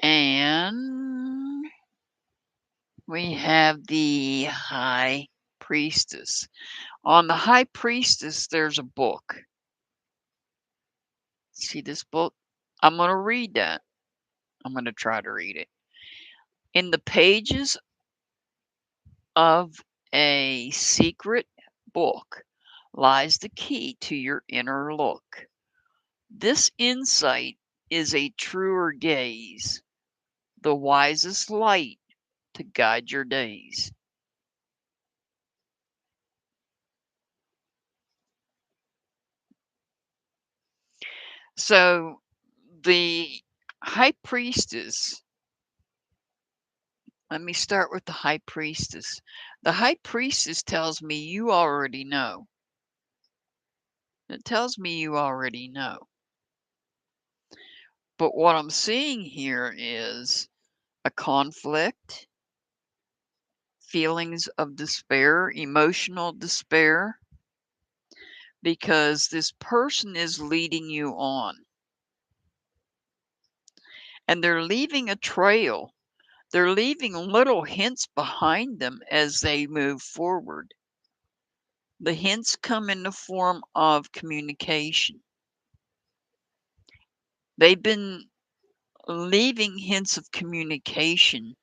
And we have the High Priestess. On the High Priestess, there's a book. See this book? I'm going to read that. I'm going to try to read it. In the pages of a secret book lies the key to your inner look. This insight is a truer gaze the wisest light to guide your days. So the high priestess, let me start with the high priestess. The high priestess tells me you already know. It tells me you already know. But what I'm seeing here is a conflict, feelings of despair, emotional despair, because this person is leading you on. And they're leaving a trail. They're leaving little hints behind them as they move forward. The hints come in the form of communication. They've been leaving hints of communication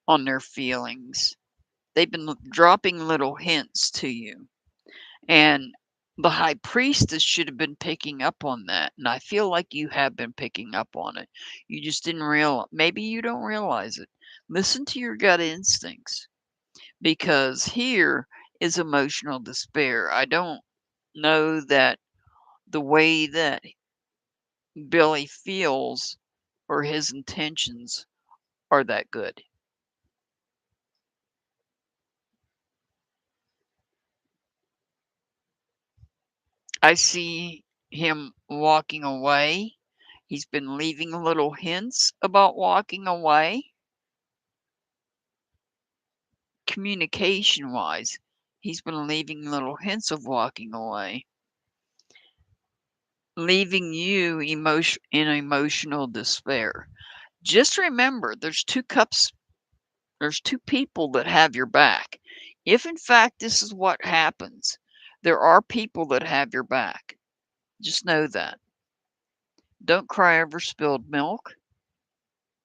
on their feelings. They've been dropping little hints to you. And the high priestess should have been picking up on that. And I feel like you have been picking up on it. You just didn't realize, maybe you don't realize it. Listen to your gut instincts, because here is emotional despair. I don't know that the way that Billy feels or his intentions are that good. I see him walking away. He's been leaving little hints about walking away. Communication wise, he's been leaving little hints of walking away, leaving you in emotional despair. Just remember, there's two cups, there's two people that have your back. If in fact this is what happens, there are people that have your back. Just know that. Don't cry over spilled milk.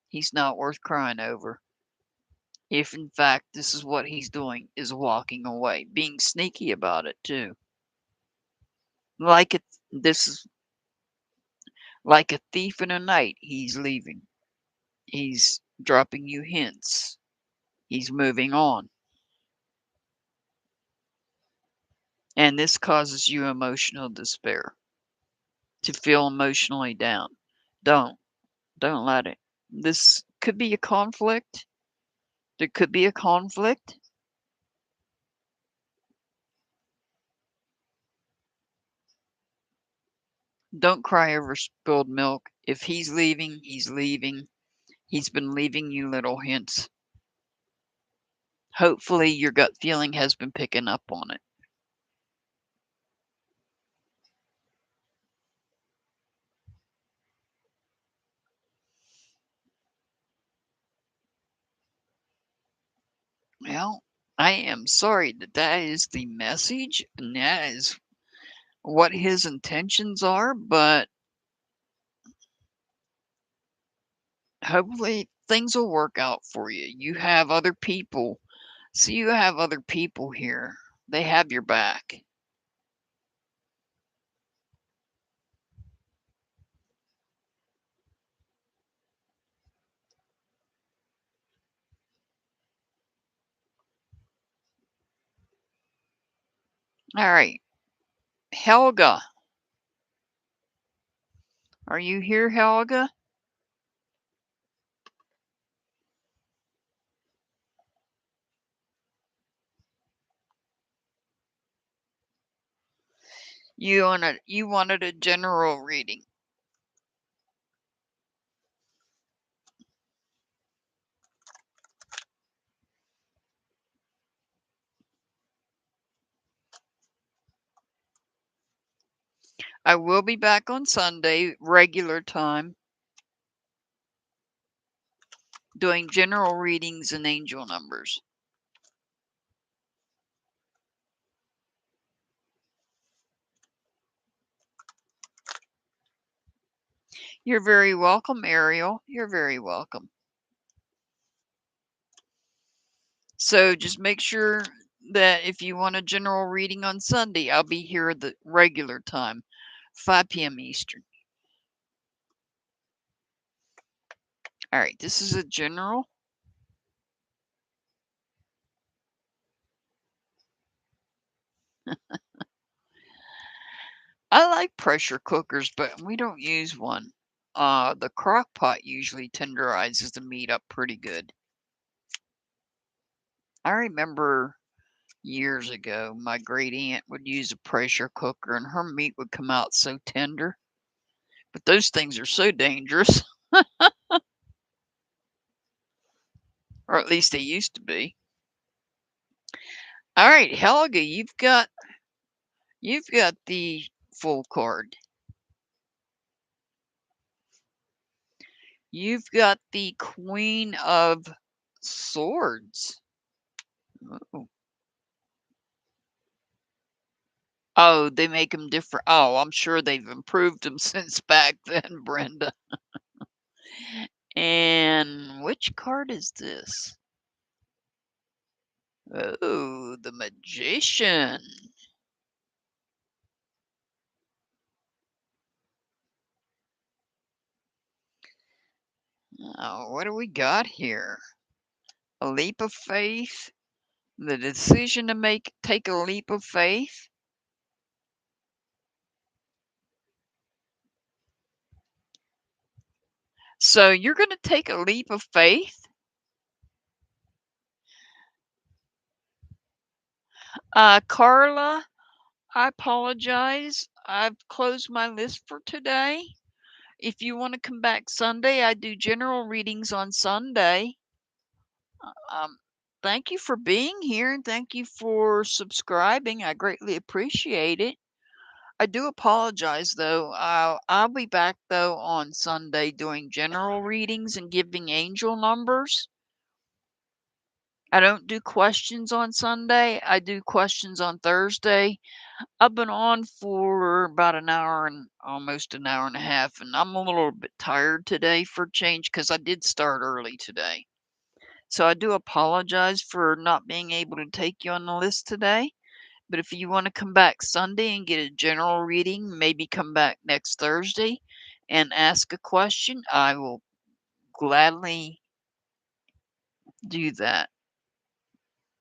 He's not worth crying over. If in fact this is what he's doing, is walking away, being sneaky about it too. Like this is like a thief in the night, he's leaving. He's dropping you hints. He's moving on. And this causes you emotional despair, to feel emotionally down. Don't. Don't let it. This could be a conflict. There could be a conflict. Don't cry over spilled milk. If he's leaving, he's leaving. He's been leaving you little hints. Hopefully your gut feeling has been picking up on it. Well, I am sorry that that is the message and that is what his intentions are, but hopefully things will work out for you. You have other people. So you have other people here. They have your back. All right. Helga. Are you here, Helga? You wanted a general reading. I will be back on Sunday, regular time, doing general readings and angel numbers. You're very welcome, Ariel. You're very welcome. So just make sure that if you want a general reading on Sunday, I'll be here at the regular time, 5 p.m. Eastern. All right, this is a general. I like pressure cookers, but we don't use one. The crock pot usually tenderizes the meat up pretty good. I remember years ago, my great aunt would use a pressure cooker and her meat would come out so tender. But those things are so dangerous, or at least they used to be. All right, Helga, you've got the full card. You've got the Queen of Swords. Oh, oh, they make them different. Oh, I'm sure they've improved them since back then, Brenda. And which card is this? Oh, the Magician. Oh, what do we got here? A leap of faith. The decision to take a leap of faith. So you're going to take a leap of faith? Carla, I apologize. I've closed my list for today. If you want to come back Sunday, I do general readings on Sunday. Um, thank you for being here and thank you for subscribing. I greatly appreciate it. I do apologize though. I'll be back though on Sunday doing general readings and giving angel numbers. I don't do questions on Sunday. I do questions on Thursday. I've been on for about an hour and almost an hour and a half, and I'm a little bit tired today for change because I did start early today. So I do apologize for not being able to take you on the list today. But if you want to come back Sunday and get a general reading, maybe come back next Thursday and ask a question, I will gladly do that.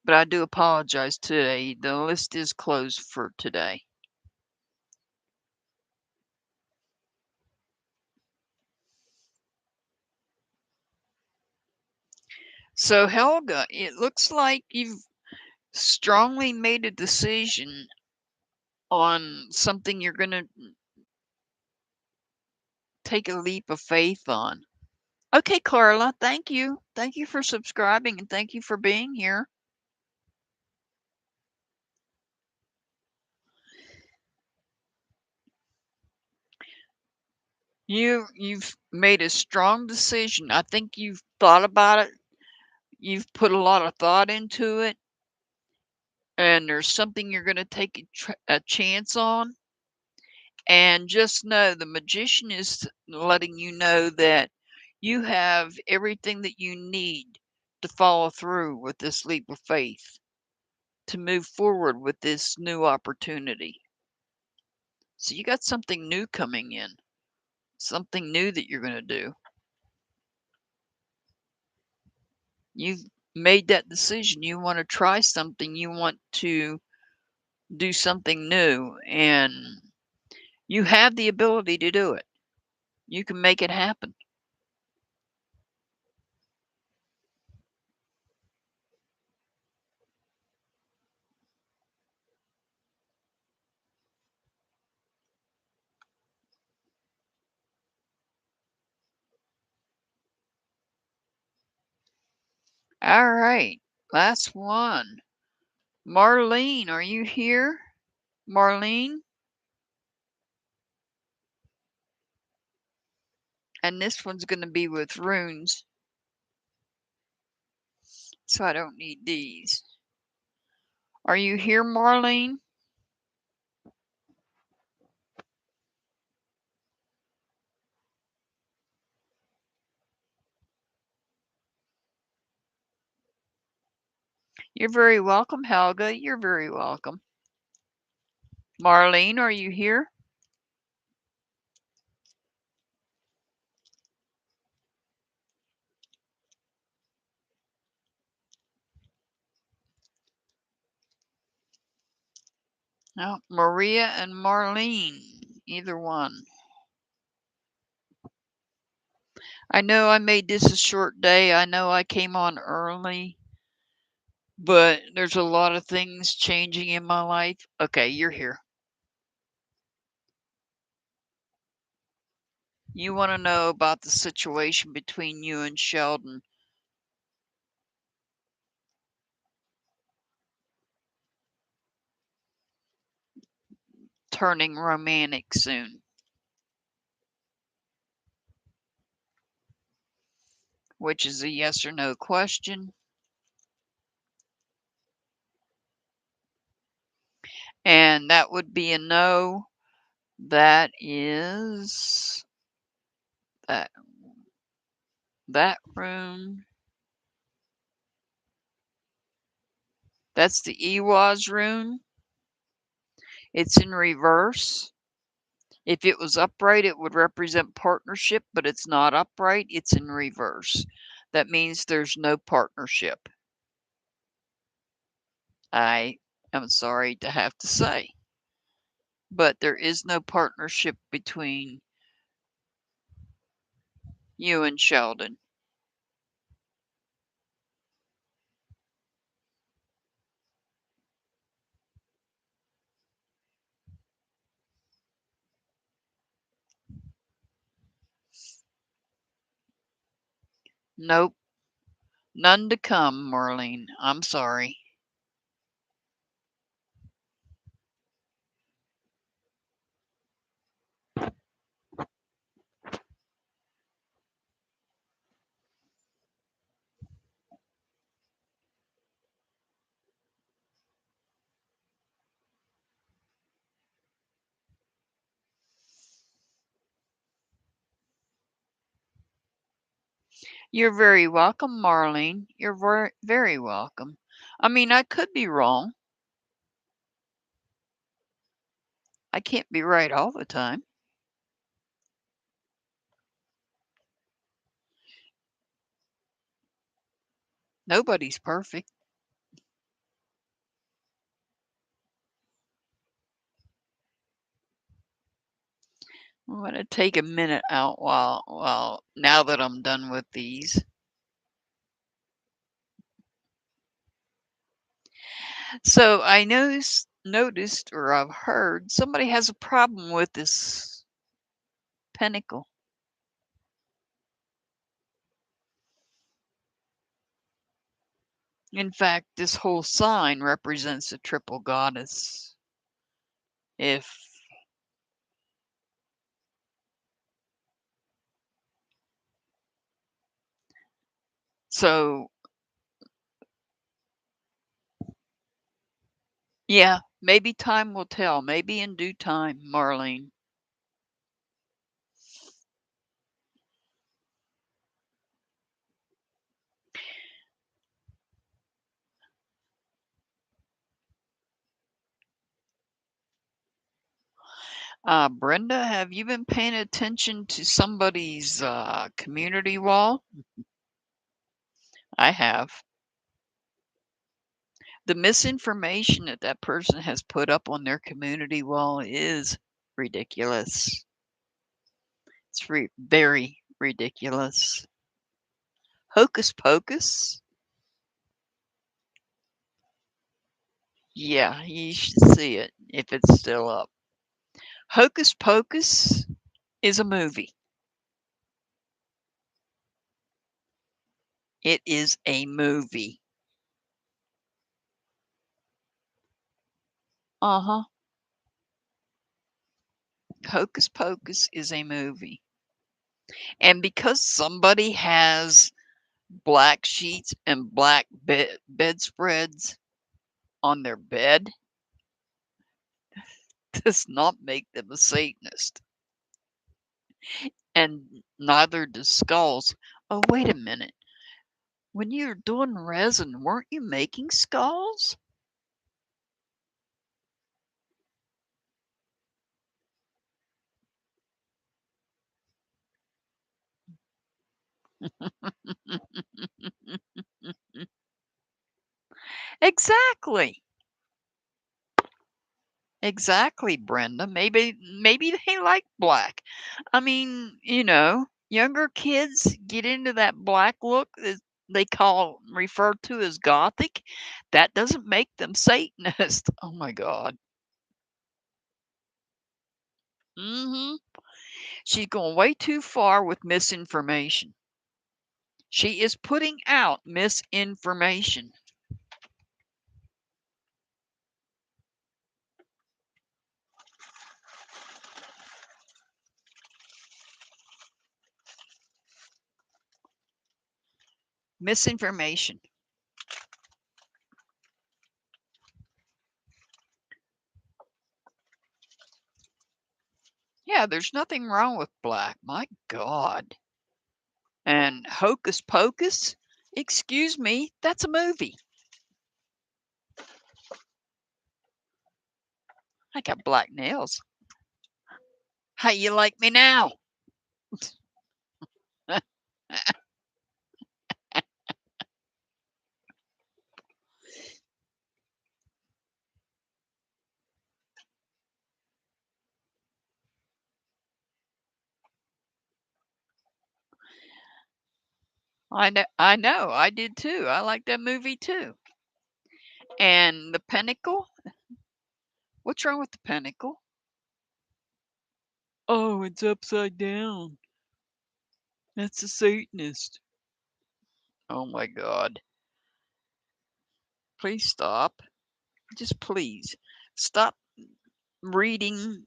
But I do apologize today. The list is closed for today. So, Helga, it looks like you've strongly made a decision on something you're going to take a leap of faith on. Okay, Carla, thank you. Thank you for subscribing and thank you for being here. You've made a strong decision. I think you've thought about it. You've put a lot of thought into it, and there's something you're going to take a chance on. And just know the magician is letting you know that you have everything that you need to follow through with this leap of faith, to move forward with this new opportunity. So you got something new coming in, something new that you're going to do. You've made that decision. You want to try something. You want to do something new, and you have the ability to do it. You can make it happen. All right, last one. Marlene, are you here? Marlene? And this one's going to be with runes, so I don't need these. Are you here, Marlene? You're very welcome, Helga. You're very welcome. Marlene, are you here? Oh, Maria and Marlene, either one. I know I made this a short day. I know I came on early, but there's a lot of things changing in my life. Okay, you're here. You want to know about the situation between you and Sheldon. Turning romantic soon. Which is a yes or no question. And that would be a no. That is that rune. That's the Ewaz rune. It's in reverse. If it was upright, it would represent partnership, but it's not upright. It's in reverse. That means there's no partnership. I am sorry to have to say, but there is no partnership between you and Sheldon. Nope. None to come, Marlene. I'm sorry. You're very welcome, Marlene. You're very welcome. I mean, I could be wrong. I can't be right all the time. Nobody's perfect. I'm going to take a minute out while now that I'm done with these. So I noticed or I've heard somebody has a problem with this pentacle. In fact, this whole sign represents a triple goddess. If so, yeah, maybe time will tell. Maybe in due time, Marlene. Brenda, have you been paying attention to somebody's community wall? I have. The misinformation that that person has put up on their community wall is ridiculous. It's very ridiculous. Hocus pocus? Yeah, you should see it if it's still up. Hocus Pocus is a movie. It is a movie. Uh-huh. Hocus Pocus is a movie. And because somebody has black sheets and black bedspreads on their bed does not make them a Satanist. And neither does skulls. Oh, wait a minute. When you're doing resin, weren't you making skulls? Exactly. Exactly, Brenda. Maybe they like black. I mean, younger kids get into that black look that they refer to as gothic. That doesn't make them Satanist. Oh my God. She's going way too far with misinformation. She is putting out misinformation. Misinformation. Yeah, there's nothing wrong with black. My God. And Hocus Pocus? Excuse me, that's a movie. I got black nails. How you like me now? I know, I did too. I like that movie too. And the Pinnacle? What's wrong with the Pinnacle? Oh, it's upside down. That's a Satanist. Oh my God. Please stop. Just please stop reading.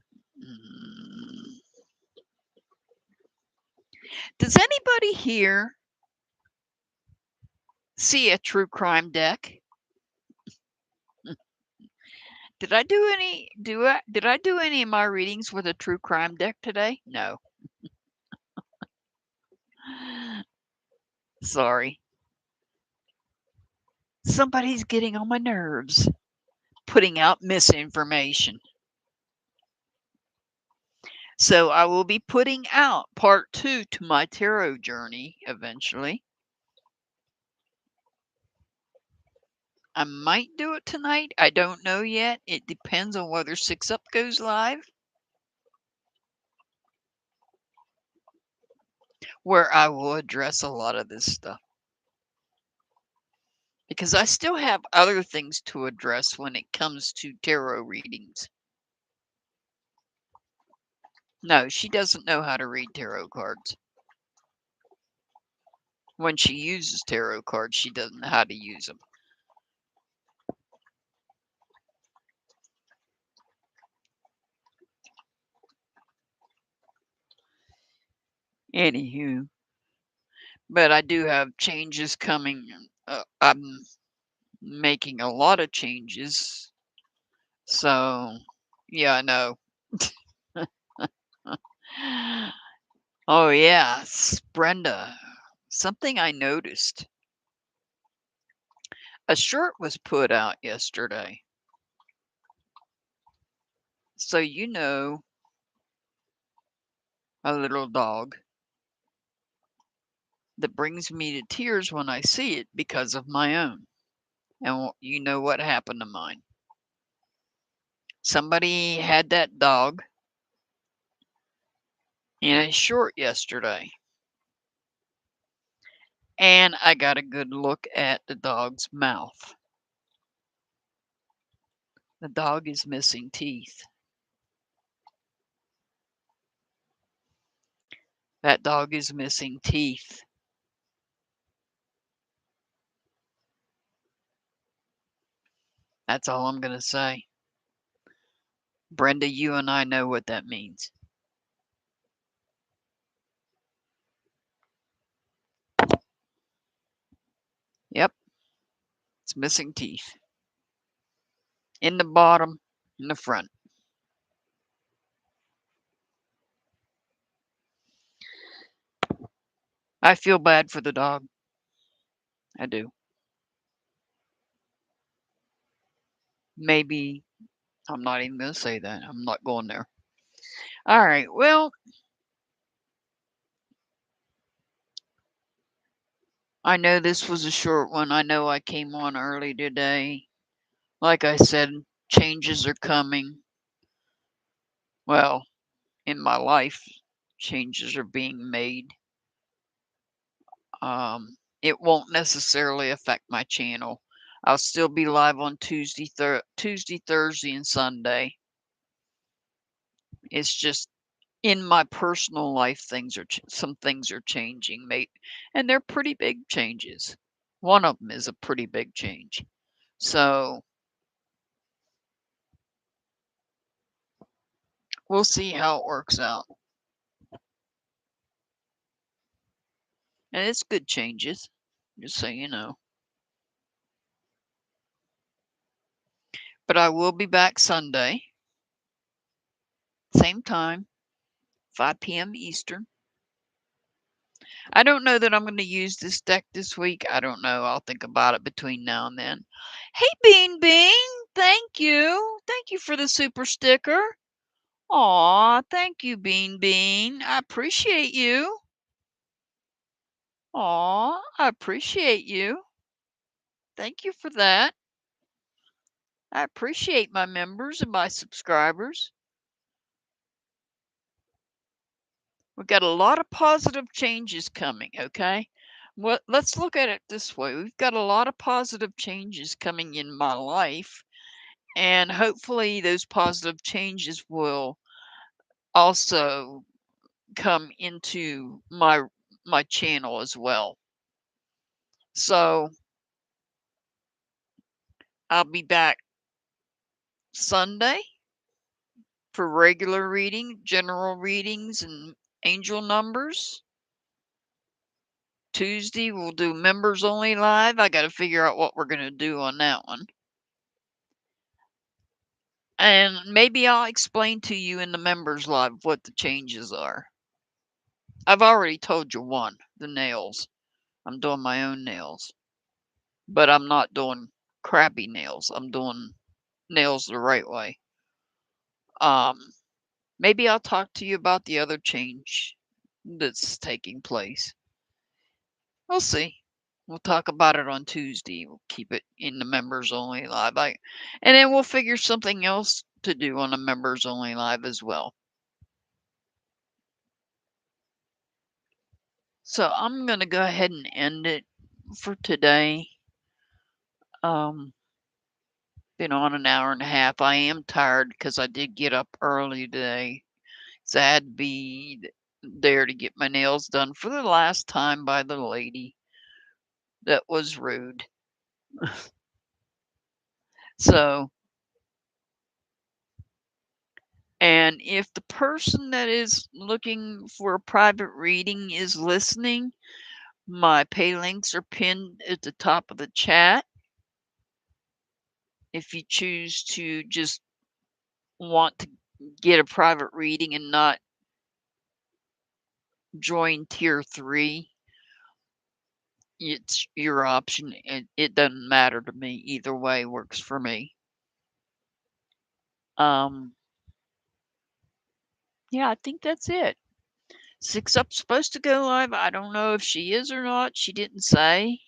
Does anybody here see a true crime deck? Did I do any of my readings with a true crime deck today? No. Sorry. Somebody's getting on my nerves, putting out misinformation. So I will be putting out part 2 to my tarot journey eventually. I might do it tonight. I don't know yet. It depends on whether 6 Up goes live, where I will address a lot of this stuff. Because I still have other things to address when it comes to tarot readings. No, she doesn't know how to read tarot cards. When she uses tarot cards, she doesn't know how to use them. Anywho, but I do have changes coming. I'm making a lot of changes. So, yeah, I know. Oh, yes, Brenda. Something I noticed. A shirt was put out yesterday. So, a little dog that brings me to tears when I see it because of my own. And you know what happened to mine. Somebody had that dog in a short yesterday. And I got a good look at the dog's mouth. The dog is missing teeth. That dog is missing teeth. That's all I'm going to say. Brenda, you and I know what that means. Yep, it's missing teeth. In the bottom, in the front. I feel bad for the dog. I do. Maybe I'm not even going to say that. I'm not going there. All right, well, I know this was a short one. I know I came on early today. Like I said, changes are coming. Well, in my life, changes are being made. It won't necessarily affect my channel. I'll still be live on Tuesday, Thursday, and Sunday. It's just in my personal life, some things are changing, mate, and they're pretty big changes. One of them is a pretty big change. So we'll see how it works out. And it's good changes, just so you know. But I will be back Sunday, same time, 5 p.m. Eastern. I don't know that I'm going to use this deck this week. I don't know. I'll think about it between now and then. Hey, Bean Bean, thank you. Thank you for the super sticker. Aw, thank you, Bean Bean. I appreciate you. Aw, I appreciate you. Thank you for that. I appreciate my members and my subscribers. We've got a lot of positive changes coming, okay? Well, let's look at it this way. We've got a lot of positive changes coming in my life, and hopefully those positive changes will also come into my channel as well. So I'll be back Sunday for regular reading, general readings, and angel numbers. Tuesday we'll do members only live. I got to figure out what we're going to do on that one. And maybe I'll explain to you in the members live what the changes are. I've already told you one, the nails. I'm doing my own nails. But I'm not doing crappy nails. I'm doing nails the right way. Maybe I'll talk to you about the other change that's taking place. We'll see. We'll talk about it on Tuesday. We'll keep it in the members only live. And then we'll figure something else to do on the members only live as well. So I'm going to go ahead and end it for today. Been on an hour and a half. I am tired because I did get up early today. So I had to be there to get my nails done for the last time by the lady that was rude. So, and if the person that is looking for a private reading is listening, my pay links are pinned at the top of the chat. If you choose to just want to get a private reading and not join tier 3, it's your option. It doesn't matter to me. Either way works for me. Yeah, I think that's it. 6 Up's supposed to go live. I don't know if she is or not. She didn't say.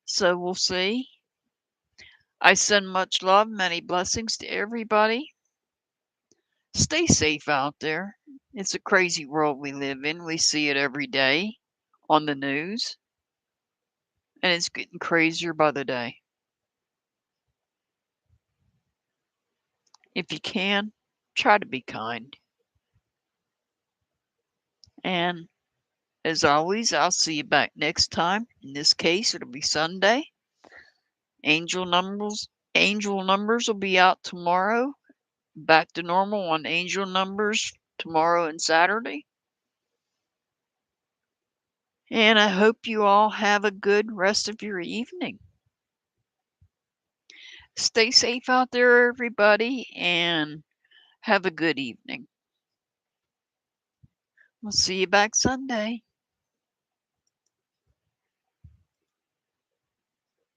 So we'll see. I send much love, many blessings to everybody. Stay safe out there. It's a crazy world we live in. We see it every day on the news. And it's getting crazier by the day. If you can, try to be kind. And as always, I'll see you back next time. In this case, it'll be Sunday. Angel numbers will be out tomorrow. Back to normal on angel numbers tomorrow and Saturday. And I hope you all have a good rest of your evening. Stay safe out there, everybody, and have a good evening. We'll see you back Sunday.